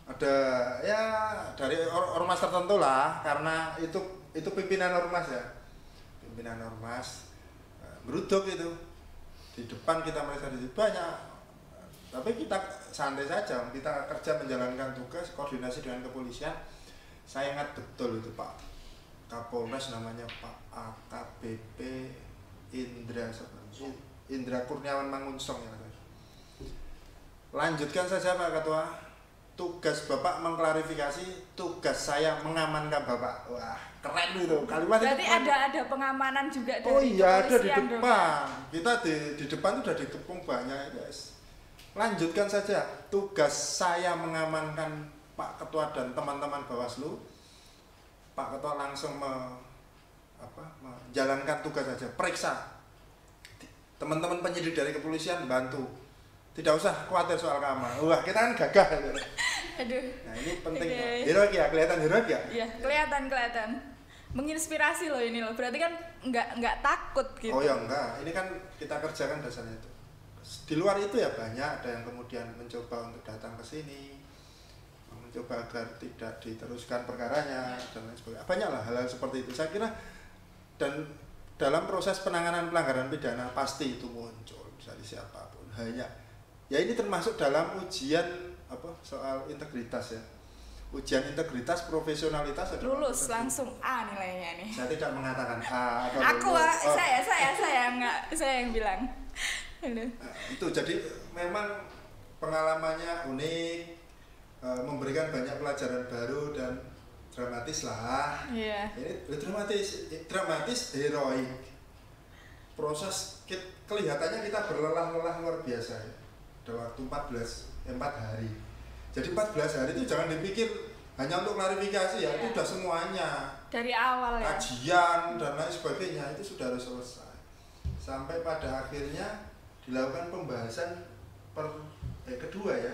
Ada ya dari ormas tertentu lah, karena itu pimpinan ormas ya. Pimpinan ormas geruduk itu di depan, kita meriksa di situ banyak. Tapi kita santai saja, kita kerja menjalankan tugas, koordinasi dengan kepolisian. Saya ingat betul itu Pak Kapolres namanya Pak AKBP Indra Kurniawan Mangunsong ya. Lanjutkan saja Pak Ketua. Tugas Bapak mengklarifikasi, tugas saya mengamankan Bapak. Wah, keren itu kalimat. Berarti itu ada pengamanan juga dari oh iya, ada di kepolisian depan. Kita di depan itu sudah dikepung banyak guys. Lanjutkan saja. Tugas saya mengamankan Pak Ketua dan teman-teman Bawaslu. Pak Ketua langsung menjalankan tugas saja, periksa. Teman-teman penyidik dari kepolisian bantu. Tidak usah khawatir soal keamanan. Wah, kita kan gagah. Aduh. Nah, ini penting. Okay. Heroik ya, kelihatan heroik ya? Iya, kelihatan. Menginspirasi loh ini loh. Berarti kan enggak takut gitu. Oh ya enggak. Ini kan kita kerjakan dasarnya itu. Di luar itu ya banyak, ada yang kemudian mencoba untuk datang ke sini, mencoba agar tidak diteruskan perkaranya dan lain sebagainya. Banyaklah hal-hal seperti itu. Saya kira dan dalam proses penanganan pelanggaran pidana pasti itu muncul dari siapapun. Hanya ya ini termasuk dalam ujian soal integritas ya. Ujian integritas, profesionalitas lulus langsung A nilainya nih. Saya tidak mengatakan A atau aku saya yang bilang. Itu jadi memang pengalamannya unik, memberikan banyak pelajaran baru dan dramatis lah. Iya. Ini dramatis, heroik. Proses kelihatannya kita berlelah-lelah luar biasa ya. Ada waktu 4 hari. Jadi 14 hari itu jangan dipikir hanya untuk klarifikasi ya, itu sudah semuanya. Dari awal ya. Kajian dan lain sebagainya itu sudah harus selesai. Sampai pada akhirnya dilakukan pembahasan kedua ya.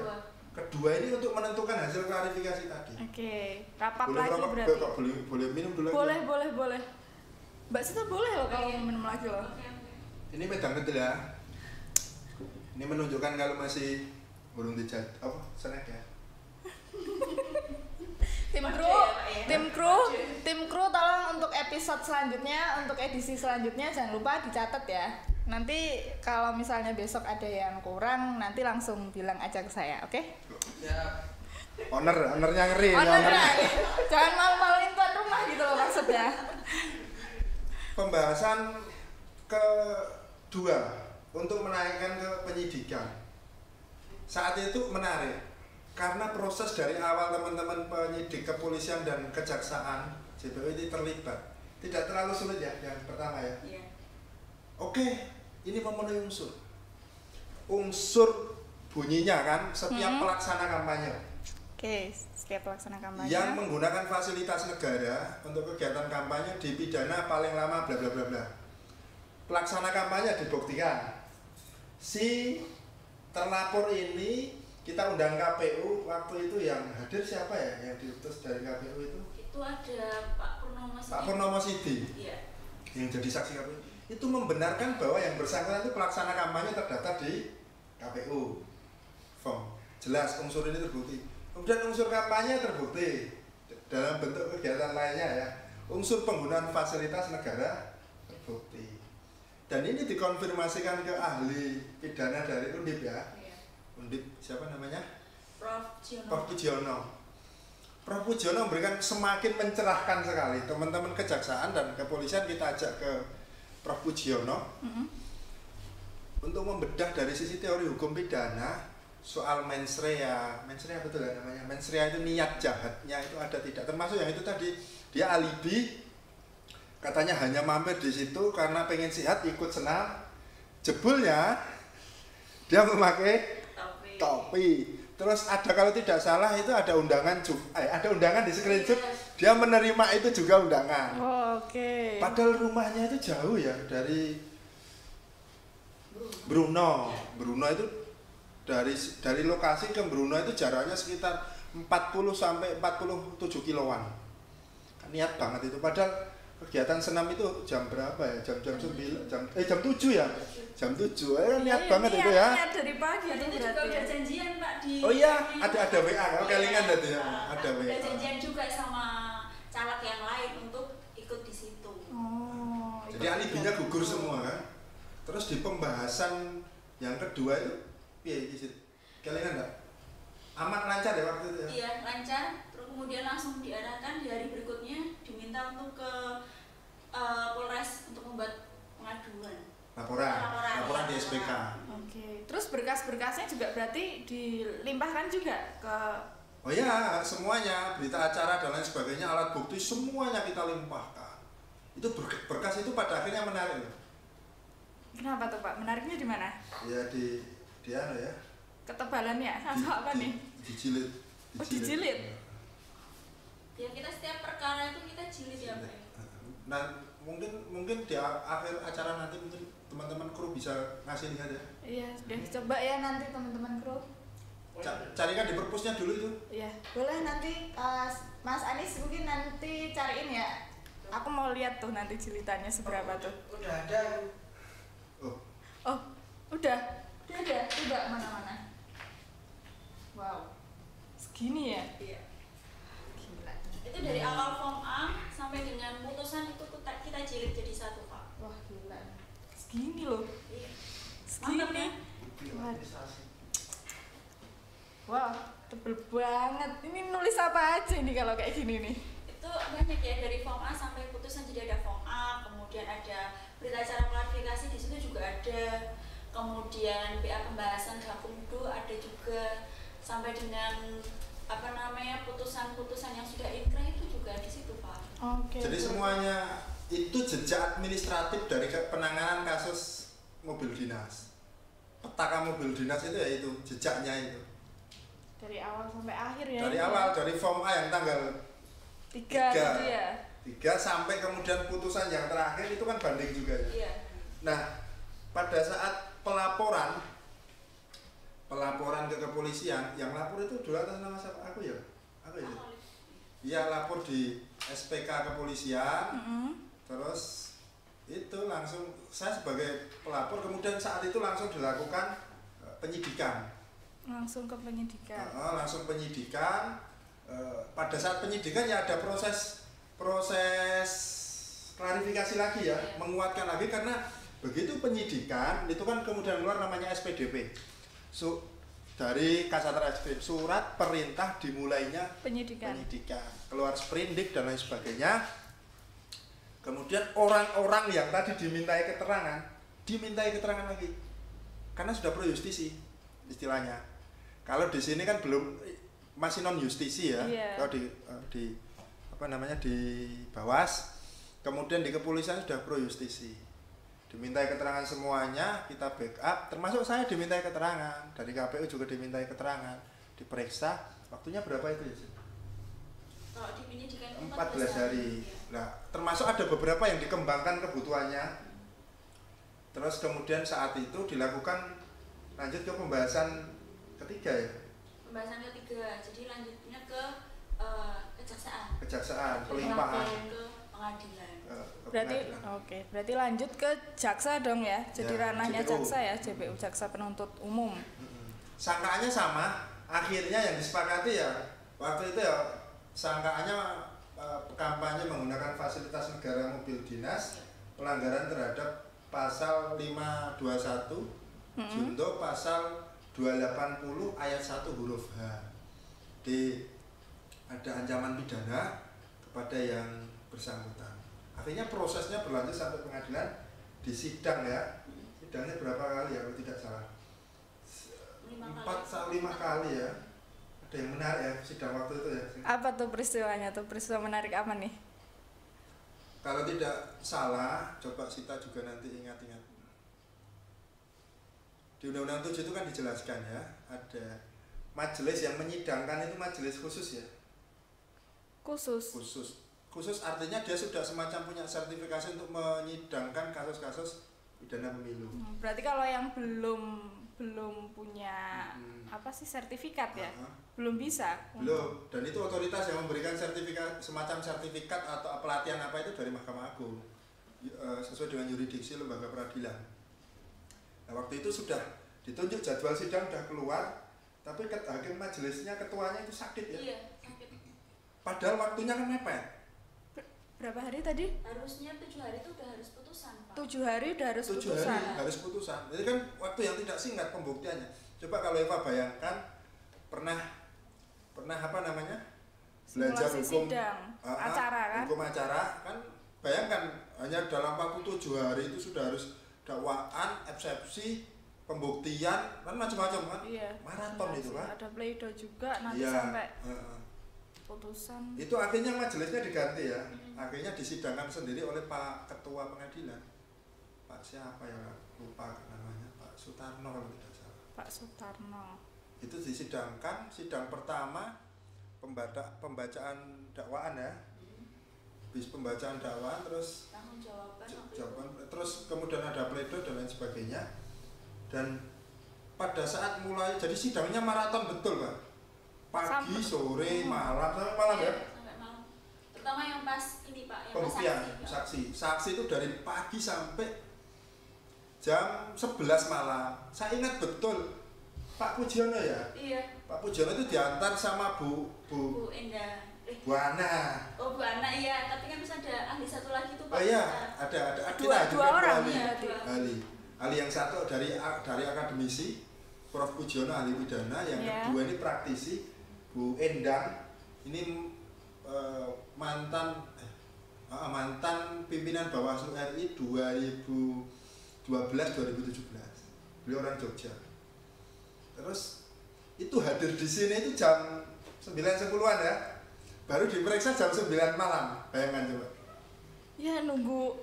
Kedua ini untuk menentukan hasil klarifikasi tadi. Oke, rapat Boleh lagi rokok, berarti. boleh minum dulu. Boleh. Mbak Sita boleh loh kalau mau minum lagi loh. Ini medang betul ya. Ini menunjukkan kalau masih belum dijat apa snack ya. Tim kru tolong untuk episode selanjutnya, untuk edisi selanjutnya jangan lupa dicatat ya. Nanti kalau misalnya besok ada yang kurang, nanti langsung bilang aja ke saya, oke? Ya. Ownernya ngeri. Ownernya. Jangan malu-maluin tuan rumah gitu loh maksudnya. Pembahasan kedua untuk menaikkan ke penyidikan. Saat itu menarik karena proses dari awal teman-teman penyidik kepolisian dan kejaksaan JPU ini terlibat. Tidak terlalu sulit ya yang pertama ya. Iya. Oke, ini memenuhi unsur bunyinya kan setiap pelaksana kampanye. Oke, setiap pelaksana kampanye yang menggunakan fasilitas negara untuk kegiatan kampanye dipidana paling lama bla bla bla bla. Pelaksana kampanye dibuktikan. Si terlapor ini kita undang KPU, waktu itu yang hadir siapa ya yang diutus dari KPU itu? Itu ada Pak Purnomo Sidi. Pak Purnomo Sidi. Iya. Yang jadi saksi KPU. Itu membenarkan bahwa yang bersangkutan itu pelaksana kampanye terdaftar di KPU. Form. Jelas unsur ini terbukti. Kemudian unsur kampanye terbukti dalam bentuk kegiatan lainnya ya. Unsur penggunaan fasilitas negara terbukti. Dan ini dikonfirmasikan ke ahli pidana dari Undip ya. Undip siapa namanya? Prof. Giono. Prof. Giono. Prof. Giono memberikan semakin mencerahkan sekali. Teman-teman kejaksaan dan kepolisian kita ajak ke Prof. Giono untuk membedah dari sisi teori hukum pidana soal mens rea. Mens rea betul ya namanya. Mens rea itu niat jahatnya itu ada tidak. Termasuk yang itu tadi dia alibi katanya hanya mampir di situ karena pengen sehat ikut senam. Jebulnya dia memakai topi. Terus ada kalau tidak salah itu ada undangan di screenshot dia menerima itu juga undangan. Oke. Padahal rumahnya itu jauh ya dari Bruno. Bruno itu dari lokasi ke Bruno itu jaraknya sekitar 40 sampai 47 kiloan. Niat banget itu padahal kegiatan senam itu jam berapa ya? Jam 7 ya. Jam 7. Niat banget itu ya. Niat dari pagi itu juga berarti. udah janjian Pak di. Oh iya, ada WA kan kelingan tadi ya. Ada WA. Udah janjian juga sama caleg yang lain untuk ikut di situ. Oh. Jadi alibinya gugur semua kan. Terus di pembahasan yang kedua itu piye iki? Kelingan enggak? Aman lancar ya waktu itu ya? Iya, lancar. Terus kemudian langsung diarahkan di hari berikutnya diminta untuk ke Polres untuk membuat pengaduan. Laporan di SPK. Oke. Terus berkas-berkasnya juga berarti dilimpahkan juga ke. Oh iya, semuanya, berita acara dan lain sebagainya, alat bukti semuanya kita limpahkan. Itu berkas itu pada akhirnya menarik loh. Kenapa tuh Pak? Menariknya di mana? Ya di anu ya. Ketebalannya atau apa nih? Dijilid. Oh, dijilid. Ya kita setiap perkara itu kita jilid ya Pak. Nah mungkin di akhir acara nanti mungkin teman-teman kru bisa ngasih lihat ya. Iya, sudah coba ya nanti teman-teman kru. Carikan di perpusnya dulu itu. Iya, boleh nanti Mas Anis mungkin nanti cariin ya. Aku mau lihat tuh nanti jilitannya seberapa tuh. Udah ada. Oh, udah. Udah mana-mana. Wow. Segini ya? Iya. Gila. Itu dari awal form A sampai dengan putusan itu kita jilid jadi satu Pak. Wah, gila. Segini loh. Iya. Segini. Mantap ya? Wah, tebel banget. Ini nulis apa aja ini kalau kayak gini nih? Itu banyak ya dari form A sampai putusan, jadi ada form A, kemudian ada berita acara klarifikasi di situ juga ada, kemudian BA pembahasan Gakumdu ada juga, sampai dengan putusan-putusan yang sudah inkrah itu juga di situ Pak. Oke. Jadi semuanya itu jejak administratif dari penanganan kasus mobil dinas. Petaka mobil dinas itu ya itu jejaknya itu. Dari awal sampai akhir ya. Dari awal, dari form A yang tanggal 3 gitu ya. 3 sampai kemudian putusan yang terakhir itu kan banding juga ya. Iya. Nah, pada saat pelaporan ke kepolisian, yang lapor itu dulu atas nama siapa? Aku ya? Iya, lapor di SPK kepolisian. Terus itu langsung saya sebagai pelapor, kemudian saat itu langsung dilakukan penyidikan. Langsung ke penyidikan. Langsung penyidikan. Pada saat penyidikan ya ada proses klarifikasi lagi ya, menguatkan lagi, karena begitu penyidikan itu kan kemudian keluar namanya SPDP. Dari Kasat Reskrim, surat perintah dimulainya penyidikan, keluar sprindik dan lain sebagainya. Kemudian orang-orang yang tadi dimintai keterangan lagi, karena sudah pro justisi istilahnya. Kalau di sini kan belum, masih non justisi ya. Kalau di Bawas, kemudian di kepolisian sudah pro justisi. Dimintai keterangan semuanya, kita backup, termasuk saya dimintai keterangan, dari KPU juga dimintai keterangan, diperiksa. Waktunya berapa itu ya? Kalau di penyidikan 14 hari. Nah, termasuk ada beberapa yang dikembangkan kebutuhannya. Terus kemudian saat itu dilakukan lanjut ke pembahasan ketiga ya. Pembahasan ketiga, jadi lanjutnya ke kejaksaan, pelimpahan ke pengadilan. Berarti lanjut ke jaksa dong ya. Jadi ranahnya JPU. jaksa ya, JPU, jaksa penuntut umum. Sangkaannya sama, akhirnya yang disepakati ya waktu itu ya sangkaannya kampanye menggunakan fasilitas negara mobil dinas, pelanggaran terhadap pasal 521 junto pasal 280 ayat 1 huruf H. Ada ancaman pidana kepada yang bersangkutan. Akhirnya prosesnya berlanjut sampai pengadilan, di sidang ya. Sidangnya berapa kali ya kalau tidak salah? 4-5 kali ya. Ada yang menarik ya sidang waktu itu ya. Apa tuh peristiwanya tuh? Peristiwa menarik apa nih? Kalau tidak salah, coba Sita juga nanti ingat-ingat. Di Undang-Undang 7 itu kan dijelaskan ya, ada majelis yang menyidangkan, itu majelis khusus ya. Khusus artinya dia sudah semacam punya sertifikasi untuk menyidangkan kasus-kasus pidana pemilu. Berarti kalau yang belum punya sertifikat ya, belum bisa. Belum. Dan itu otoritas yang memberikan sertifikat, semacam sertifikat atau pelatihan apa itu dari Mahkamah Agung, sesuai dengan yurisdiksi lembaga peradilan. Nah, waktu itu sudah ditunjuk, jadwal sidang sudah keluar, tapi hakim majelisnya, ketuanya itu sakit ya. Iya, sakit. Padahal waktunya kan mepet. Berapa hari tadi? Harusnya 7 hari itu udah harus putusan, Pak. 7 hari udah harus 7 putusan. hari harus putusan. Jadi kan waktu yang tidak singkat pembuktiannya. Coba kalau Eva bayangkan pernah belajar hukum acara kan? Hukum acara kan, bayangkan hanya dalam waktu 7 hari itu sudah harus dakwaan, eksepsi, pembuktian, kan macam-macam kan? Iya. Maraton itu kan? Ada pleido juga nanti Iya. sampai putusan. Itu akhirnya majelisnya diganti ya. Akhirnya disidangkan sendiri oleh Pak Ketua Pengadilan. Pak siapa ya? Lupa namanya. Pak Sutarno kalau tidak salah. Pak Sutarno. Itu disidangkan, sidang pertama pembacaan dakwaan ya. Bis pembacaan dakwaan, terus jawaban, terus kemudian ada pleido dan lain sebagainya. Dan pada saat mulai, jadi sidangnya maraton betul Pak. Pagi, sore, malam, sampai malam ya. Sampai malam. Terutama yang pas ini Pak, yang Pembuktian, saksi itu dari pagi sampai jam 11 malam. Saya ingat betul Pak Pujiono ya. Iya. Pak Pujiono itu diantar sama Bu Endah. Bu Ana. Oh, Bu Ana iya, tapi kan bisa ada ahli satu lagi tuh Pak. Oh iya, ada dua orang ya. ya. Ahli yang satu dari akademisi Prof Pujiono, ahli pidana, yang kedua ini praktisi Bu Endang, ini mantan pimpinan Bawaslu RI 2012-2017. Beliau orang Jogja. Terus itu hadir di sini itu jam 9.10-an ya. Baru diperiksa jam 9 malam. Bayangkan coba. Ya nunggu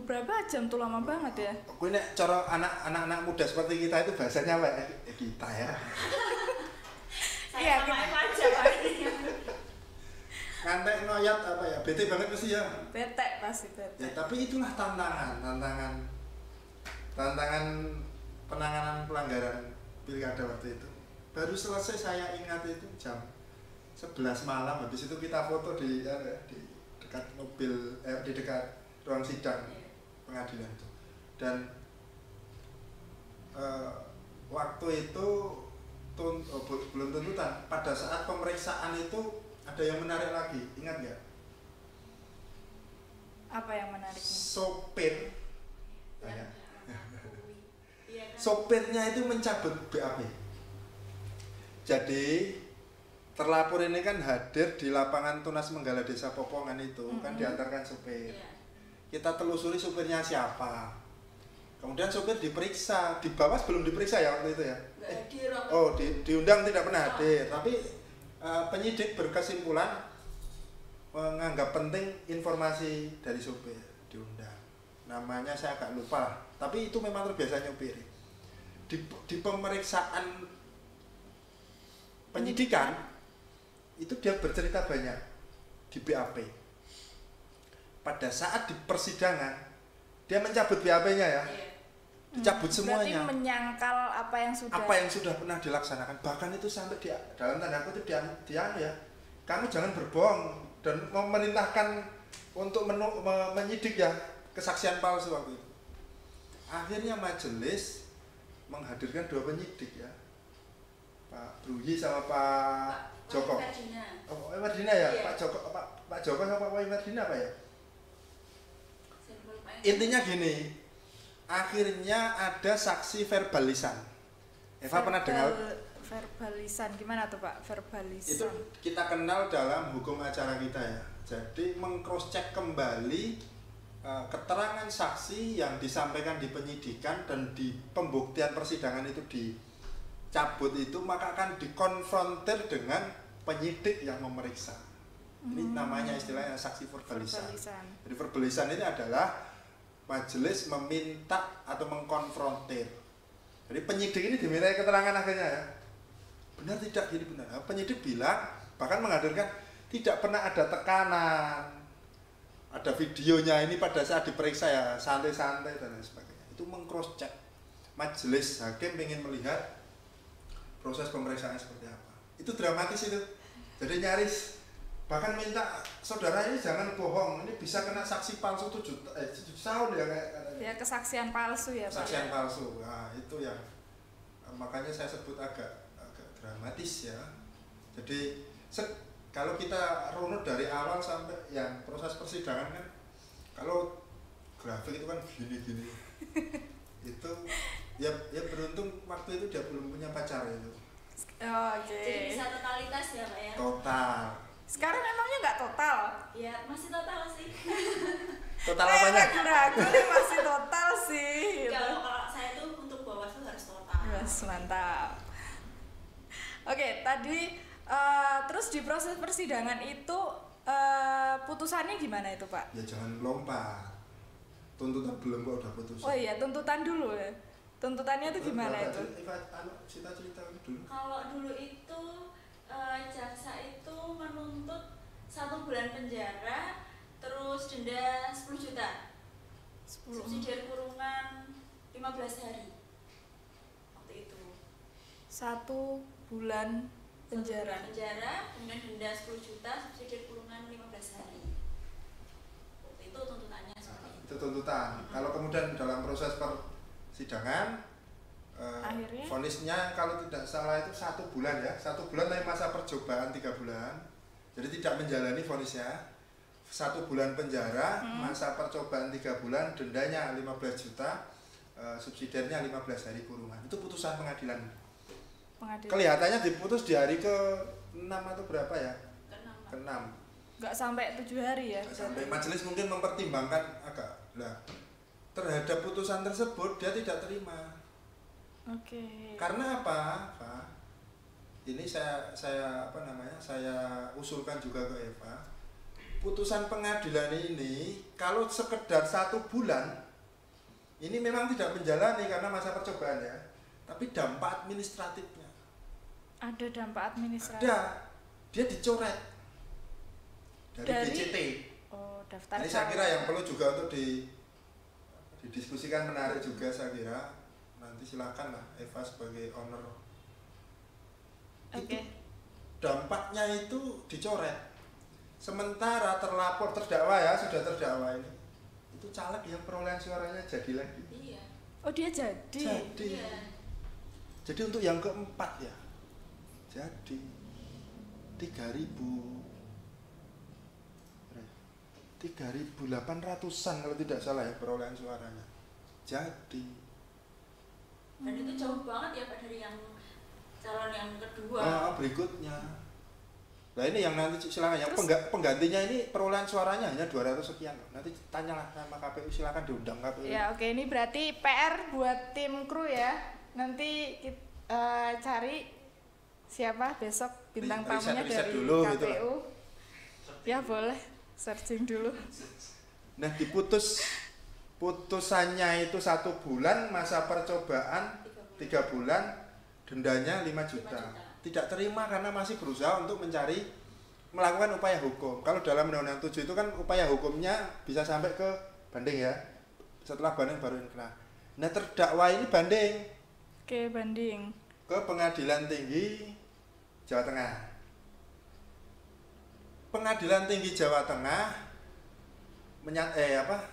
berapa jam tuh, lama banget ya. Aku ini cara anak-anak muda seperti kita itu bahasanya apa? Kita ya. Saya Iya, sama kita- Eva aja Pak. Ngantek noyat apa ya, bete banget mesti ya. bete pasti bete. Ya tapi itulah tantangan penanganan pelanggaran pilkada waktu itu. Baru selesai saya ingat itu jam 11 malam, habis itu kita foto di dekat mobil, di dekat ruang sidang pengadilan itu. Dan waktu itu belum tuntutan, pada saat pemeriksaan itu ada yang menarik lagi, ingat nggak? Apa yang menariknya? Sopir, Iya, kan? sopirnya itu mencabut BAP. Jadi terlapor ini kan hadir di lapangan Tunas Menggala Desa Popongan itu, kan diantarkan sopir. Iya. Kita telusuri sopirnya siapa. Kemudian sopir diperiksa, di bawah belum diperiksa ya waktu itu ya. Nggak hadir waktu Oh, itu. diundang tidak pernah hadir, tapi penyidik berkesimpulan menganggap penting informasi dari sopir, diundang. Namanya saya agak lupa, tapi itu memang terbiasa nyopir. Di pemeriksaan penyidikan itu dia bercerita banyak di BAP. Pada saat di persidangan dia mencabut BAP-nya ya. Iya. Dicabut semuanya. Berarti menyangkal apa yang sudah Pernah dilaksanakan, bahkan itu sampai dalam tanda kutip dia ya, kamu jangan berbohong dan memerintahkan untuk menyidik ya, kesaksian palsu waktu itu. Akhirnya majelis menghadirkan dua penyidik ya, Pak Bruyi sama Pak Joko. Oh, Pak Mardina ya, Iya. Pak Joko sama Pak Mardina apa ya? Saya lupa yang- Intinya gini, akhirnya ada saksi verbalisan. Eva pernah dengar? verbalisan gimana tuh Pak? Verbalisan. Itu kita kenal dalam hukum acara kita ya. Jadi meng-cross check kembali keterangan saksi yang disampaikan di penyidikan dan di pembuktian persidangan itu dicabut itu, maka akan dikonfrontir dengan penyidik yang memeriksa. Ini namanya istilahnya saksi verbalisan. Jadi verbalisan ini adalah majelis meminta atau mengkonfrontir. Jadi penyidik ini dimintai keterangan akhirnya ya. Benar tidak gini benar. Nah, penyidik bilang, bahkan menghadirkan tidak pernah ada tekanan. Ada videonya ini pada saat diperiksa ya, santai-santai dan lain sebagainya. Itu meng-cross check. Majelis hakim ingin melihat proses pemeriksaan seperti apa. Itu dramatis itu. Jadi nyaris bahkan minta saudara ini jangan bohong, ini bisa kena saksi palsu 7 tahun ya kayak Ya kesaksian palsu ya Pak. kesaksian palsu. Nah, itu yang makanya saya sebut agak dramatis ya. Jadi kalau kita runut dari awal sampai yang proses persidangan kan, kalau grafik itu kan gini-gini. Itu ya beruntung waktu itu dia belum punya pacar itu. Oh, oke. Jadi bisa totalitas ya Pak ya? Total. Sekarang emangnya nggak total? Ya masih total sih. Total apanya? Ragu nih masih total sih. Gitu. Kalau saya tuh untuk Bawaslu harus total. Yes, mantap. Oke, tadi terus di proses persidangan itu putusannya gimana itu Pak? Ya jangan lompat. Tuntutan belum kok udah putus. Oh iya, tuntutan dulu ya. Tuntutannya itu gimana itu? Cerita dulu. Kalau dulu itu jaksa itu menuntut 1 bulan penjara, terus denda 10 juta, 10. subsidi kurungan 15 hari. Waktu itu 1 bulan penjara. Kemudian denda 10 juta, subsidi kurungan 15 hari. Waktu itu tuntutannya seperti itu. Itu tuntutan. Kalau kemudian dalam proses persidangan Akhirnya? vonisnya kalau tidak salah itu 1 bulan ya, 1 bulan tapi masa percobaan 3 bulan. Jadi tidak menjalani vonisnya. 1 bulan penjara, masa percobaan 3 bulan, dendanya 15 juta, subsidiarnya 15 hari kurungan. Itu putusan pengadilan. Kelihatannya diputus di hari ke-6 atau berapa ya? Ke-6. Nggak sampai 7 hari ya? Sampai majelis mungkin mempertimbangkan agak. Nah, terhadap putusan tersebut dia tidak terima. Oke. Karena apa? Pak? Ini saya usulkan juga ke Eva. Putusan pengadilan ini kalau sekedar 1 bulan ini memang tidak menjalani karena masa percobaan ya, tapi dampak administratifnya Ada dampak administratif. Ada, dia dicoret dari DCT. Oh, daftar. Ini saya kira yang perlu juga untuk didiskusikan, menarik juga saya kira. Nanti silakan lah Eva sebagai owner. Oke. Dampaknya itu dicoret. Sementara terdakwa ya, sudah terdakwa ini. Itu caleg yang perolehan suaranya jadi lagi. Iya. Oh, dia jadi. Iya. Jadi untuk yang keempat ya. Jadi 3.800-an kalau tidak salah ya perolehan suaranya. Jadi Dan itu jauh banget ya Pak dari yang calon yang kedua. Berikutnya. Nah ini yang nanti silakan yang penggantinya ini perolehan suaranya hanya 200 sekian. Nanti tanyalah sama KPU, silakan diundang KPU. Ya oke, ini berarti PR buat tim kru ya. Nanti kita cari siapa besok bintang tamunya dari dulu, KPU. gitu. Ya boleh, searching dulu. Nah putusannya itu 1 bulan, masa percobaan 3 bulan, dendanya 5 juta. Tidak terima karena masih berusaha untuk melakukan upaya hukum. Kalau dalam Undang-Undang 7 itu kan upaya hukumnya bisa sampai ke banding ya. Setelah banding baru inkrah. Nah terdakwa ini banding. Oke, banding Ke Pengadilan Tinggi Jawa Tengah. Pengadilan Tinggi Jawa Tengah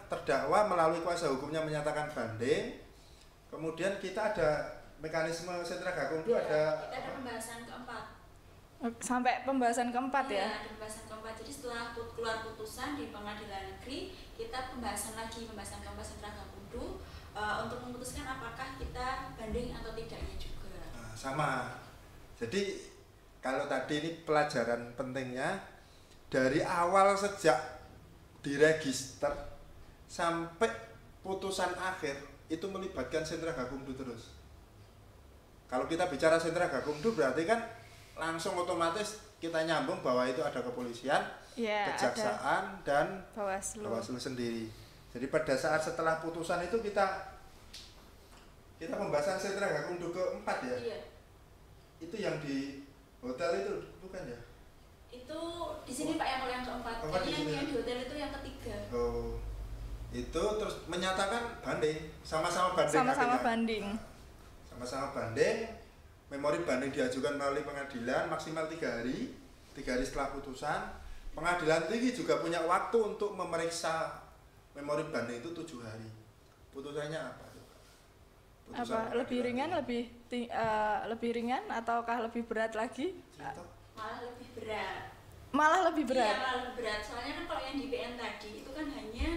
terdakwa melalui kuasa hukumnya menyatakan banding. Kemudian kita ada mekanisme sentra gakumdu Kita ada pembahasan keempat. sampai pembahasan keempat ya. Ada pembahasan keempat. Jadi setelah keluar putusan di pengadilan negeri, kita pembahasan keempat sentra gakumdu untuk memutuskan apakah kita banding atau tidaknya juga. Nah, sama. Jadi kalau tadi ini pelajaran pentingnya dari awal sejak diregister sampai putusan akhir itu melibatkan sentra gakumdu terus. Kalau kita bicara sentra gakumdu berarti kan langsung otomatis kita nyambung bahwa itu ada kepolisian, Ya, kejaksaan dan Bawaslu sendiri. Jadi pada saat setelah putusan itu kita pembahasan sentra gakumdu keempat ya. Iya. Itu yang di hotel itu bukan ya? Itu di sini Pak yang keempat. Jadi yang di hotel itu yang ketiga. Oh. Itu terus menyatakan banding, sama-sama banding. Sama-sama akhirnya. banding. Sama-sama banding, memori banding diajukan melalui pengadilan maksimal 3 hari. 3 hari setelah putusan. Pengadilan tinggi juga punya waktu untuk memeriksa memori banding itu 7 hari. Putusannya apa? Apa lebih ringan, lebih ringan ataukah lebih berat lagi? Malah lebih berat. Malah lebih berat. Iya, malah lebih berat. Soalnya kan kalau yang di PN tadi itu kan hanya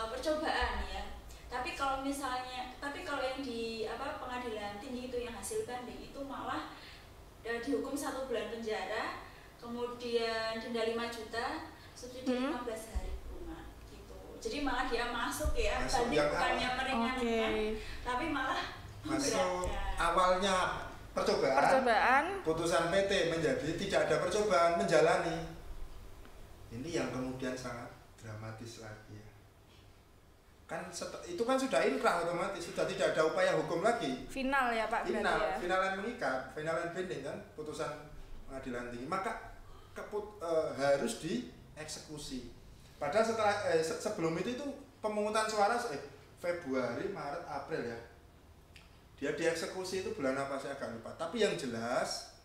percobaan ya. Tapi kalau yang di pengadilan tinggi itu yang hasil banding itu malah dihukum 1 bulan penjara, kemudian denda 5 juta, subsidi 15 hari kurungan gitu. Jadi malah dia masuk ya, banding bukannya meringankan, tapi malah masuk awalnya percobaan, putusan PT menjadi tidak ada percobaan, menjalani. Ini yang kemudian sangat dramatis lagi ya. Kan itu kan sudah inkrah otomatis, sudah tidak ada upaya hukum lagi. Final ya Pak, berarti ya. Finalan mengikat, finalan binding kan putusan pengadilan tinggi. Maka harus dieksekusi. Padahal sebelum itu pemungutan suara Februari, Maret, April ya. Dia dieksekusi itu bulan apa saya agak lupa. Tapi yang jelas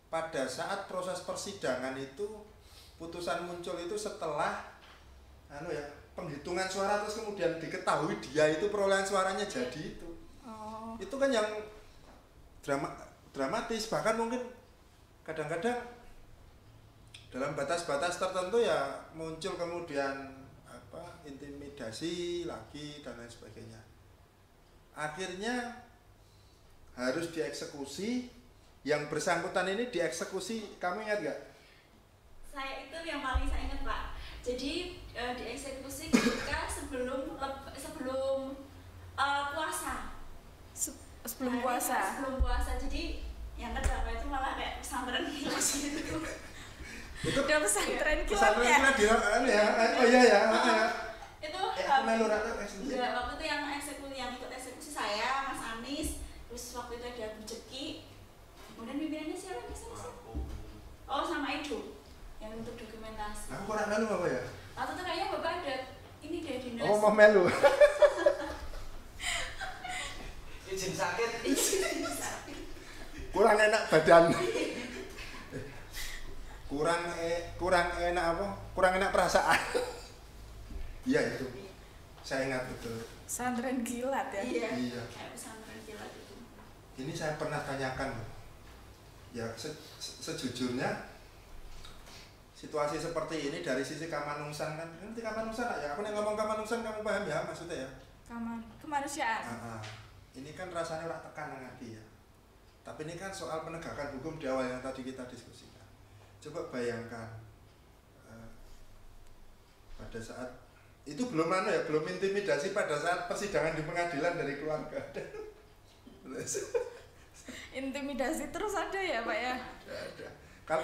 pada saat proses persidangan itu putusan muncul itu setelah penghitungan suara terus kemudian diketahui dia itu perolehan suaranya jadi itu. Oh. Itu kan yang dramatis, bahkan mungkin kadang-kadang dalam batas-batas tertentu ya muncul kemudian intimidasi lagi dan lain sebagainya. Akhirnya harus dieksekusi, yang bersangkutan ini dieksekusi, kamu ingat gak? Saya itu yang paling saya ingat Pak. Jadi dieksekusi ketika sebelum puasa. Sebelum puasa. Sebelum puasa. Jadi yang kedua itu malah kayak pesantren kilat gitu. Itu udah pesantren kilat pesantren ya. kilat ya. Oh iya ya. Itu waktu itu yang ikut eksekusi saya, Mas Anis. Terus waktu itu ada Bu Jeki. Kemudian pimpinannya siapa? Oh, sama Edo yang untuk dokumentasi. Aku kurang melu apa ya? Atau tuh kayaknya Bapak ada ini deh dinas. Oh, mau melu. Izin sakit. Kurang enak badan. kurang enak apa? Kurang enak perasaan. Iya itu. Saya ingat betul. Pesantren kilat ya. Iya. Kayak pesantren kilat itu. Ini saya pernah tanyakan. Ya sejujurnya situasi seperti ini dari sisi Kamanungsan kan. Nanti Kamanungsan ya. Aku nih ngomong Kamanungsan kamu paham ya maksudnya ya? Kemanusiaan. Ini kan rasanya lah tekan hati ya. Tapi ini kan soal penegakan hukum di awal yang tadi kita diskusikan. Coba bayangkan pada saat itu belum belum intimidasi pada saat persidangan di pengadilan dari keluarga. Intimidasi terus ada ya Pak ya? Ada.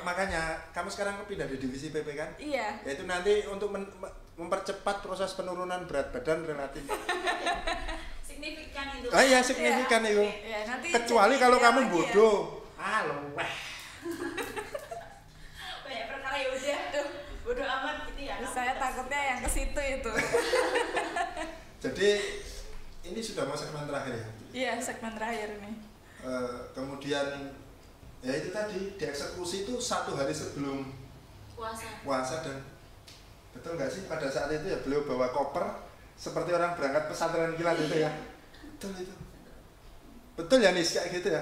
Makanya kamu sekarang pindah di divisi PP kan? Iya. Yaitu nanti untuk mempercepat proses penurunan berat badan relatif. Signifikan itu. Iya signifikan itu. Ya, nanti kecuali kalau kamu bodoh. Ya. Weh. Banyak perkara ya udah tuh bodoh amat gitu ya. Saya takutnya yang ke situ itu. Jadi ini sudah mau segmen terakhir ya? Iya, segmen terakhir nih. Kemudian ya itu tadi dieksekusi itu 1 hari sebelum puasa dan betul nggak sih pada saat itu ya beliau bawa koper seperti orang berangkat pesantren kilat itu ya. Betul ya Nis kayak gitu ya.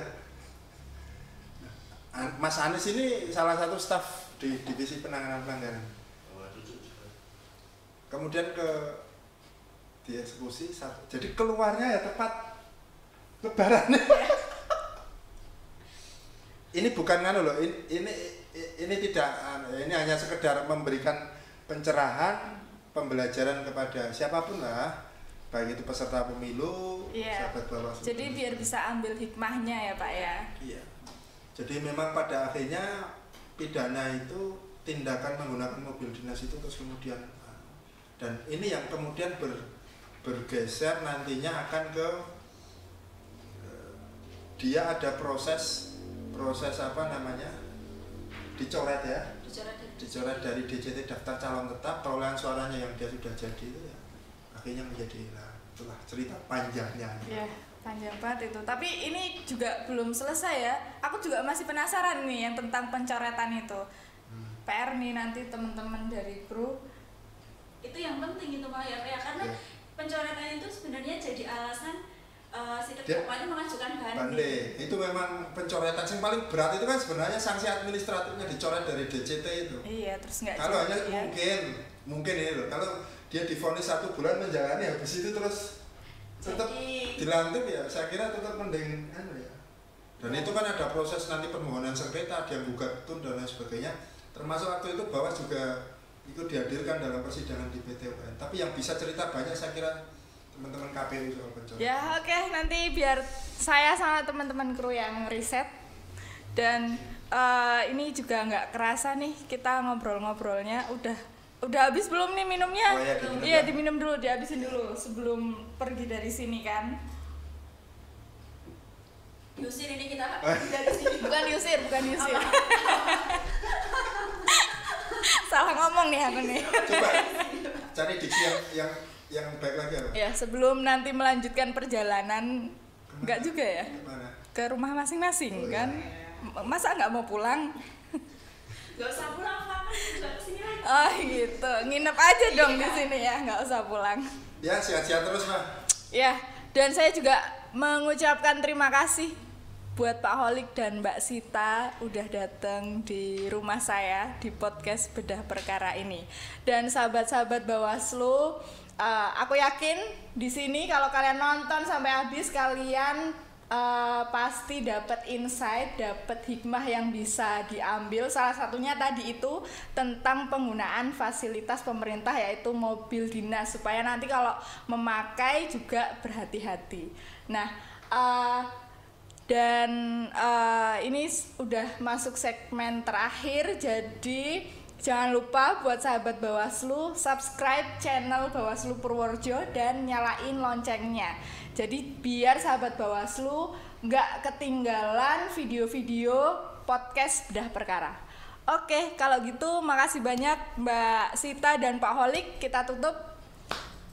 Mas Anies ini salah satu staf di divisi penanganan pelanggaran. Kemudian dieksekusi jadi keluarnya ya tepat Lebaran. Ini bukan loh, ini tidak, ini hanya sekedar memberikan pencerahan, pembelajaran kepada siapapun lah, baik itu peserta pemilu, sahabat Bawaslu. Jadi biar bisa ambil hikmahnya ya Pak ya. Iya. Jadi memang pada akhirnya pidana itu tindakan menggunakan mobil dinas itu terus kemudian, dan ini yang kemudian bergeser nantinya akan ke dia ada proses apa namanya dicoret ya, dicoret dari DCT daftar calon tetap, perolehan suaranya yang dia sudah jadi itu ya akhirnya menjadi itulah cerita panjangnya ya, panjang banget itu, tapi ini juga belum selesai ya, aku juga masih penasaran nih yang tentang pencoretan itu. PR nih nanti teman-teman dari kru itu yang penting itu Pak ya, karena pencoretan itu sebenarnya jadi alasan si terdakwa itu mengajukan banding. Itu memang pencoretan yang paling berat itu kan sebenarnya sanksi administratifnya dicoret dari DCT itu. Iya, terus nggak. Kalau hanya mungkin ini loh, kalau dia divonis 1 bulan menjalani habis itu terus tetap dilantik ya, saya kira tetap mending ya. Dan itu kan ada proses nanti permohonan sengketa, dia gugat tun dan lain sebagainya. Termasuk waktu itu Bawas juga ikut dihadirkan dalam persidangan di PT UN. Tapi yang bisa cerita banyak saya kira teman-teman KPU soal pencoretan. Ya oke, nanti biar saya sama teman-teman kru yang riset. Dan ini juga nggak kerasa nih kita ngobrol-ngobrolnya udah habis belum nih minumnya? Oh, iya diminum dulu, dihabisin dulu sebelum pergi dari sini kan. Diusir ini kita dari sini. Bukan diusir. Salah ngomong nih aku nih. Coba cari diksi yang baik lagi apa? Ya, sebelum nanti melanjutkan perjalanan, enggak juga ya? Kemana? Ke rumah masing-masing kan? Masa nggak mau pulang? Gak usah pulang Pak, juga kesini lagi. Oh gitu, nginep aja dong di sini ya, nggak usah pulang. Ya sehat-sehat terus Pak. Ya, dan saya juga mengucapkan terima kasih buat Pak Holik dan Mbak Sita udah datang di rumah saya di podcast Bedah Perkara ini. Dan sahabat-sahabat Bawaslu, aku yakin di sini kalau kalian nonton sampai habis kalian pasti dapat insight, dapat hikmah yang bisa diambil. Salah satunya tadi itu tentang penggunaan fasilitas pemerintah yaitu mobil dinas supaya nanti kalau memakai juga berhati-hati. Nah, dan ini udah masuk segmen terakhir, jadi jangan lupa buat sahabat Bawaslu subscribe channel Bawaslu Purworejo dan nyalain loncengnya. Jadi biar sahabat Bawaslu nggak ketinggalan video-video podcast Bedah Perkara. Oke, kalau gitu makasih banyak Mbak Sita dan Pak Holik. Kita tutup.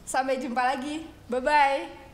Sampai jumpa lagi. Bye-bye.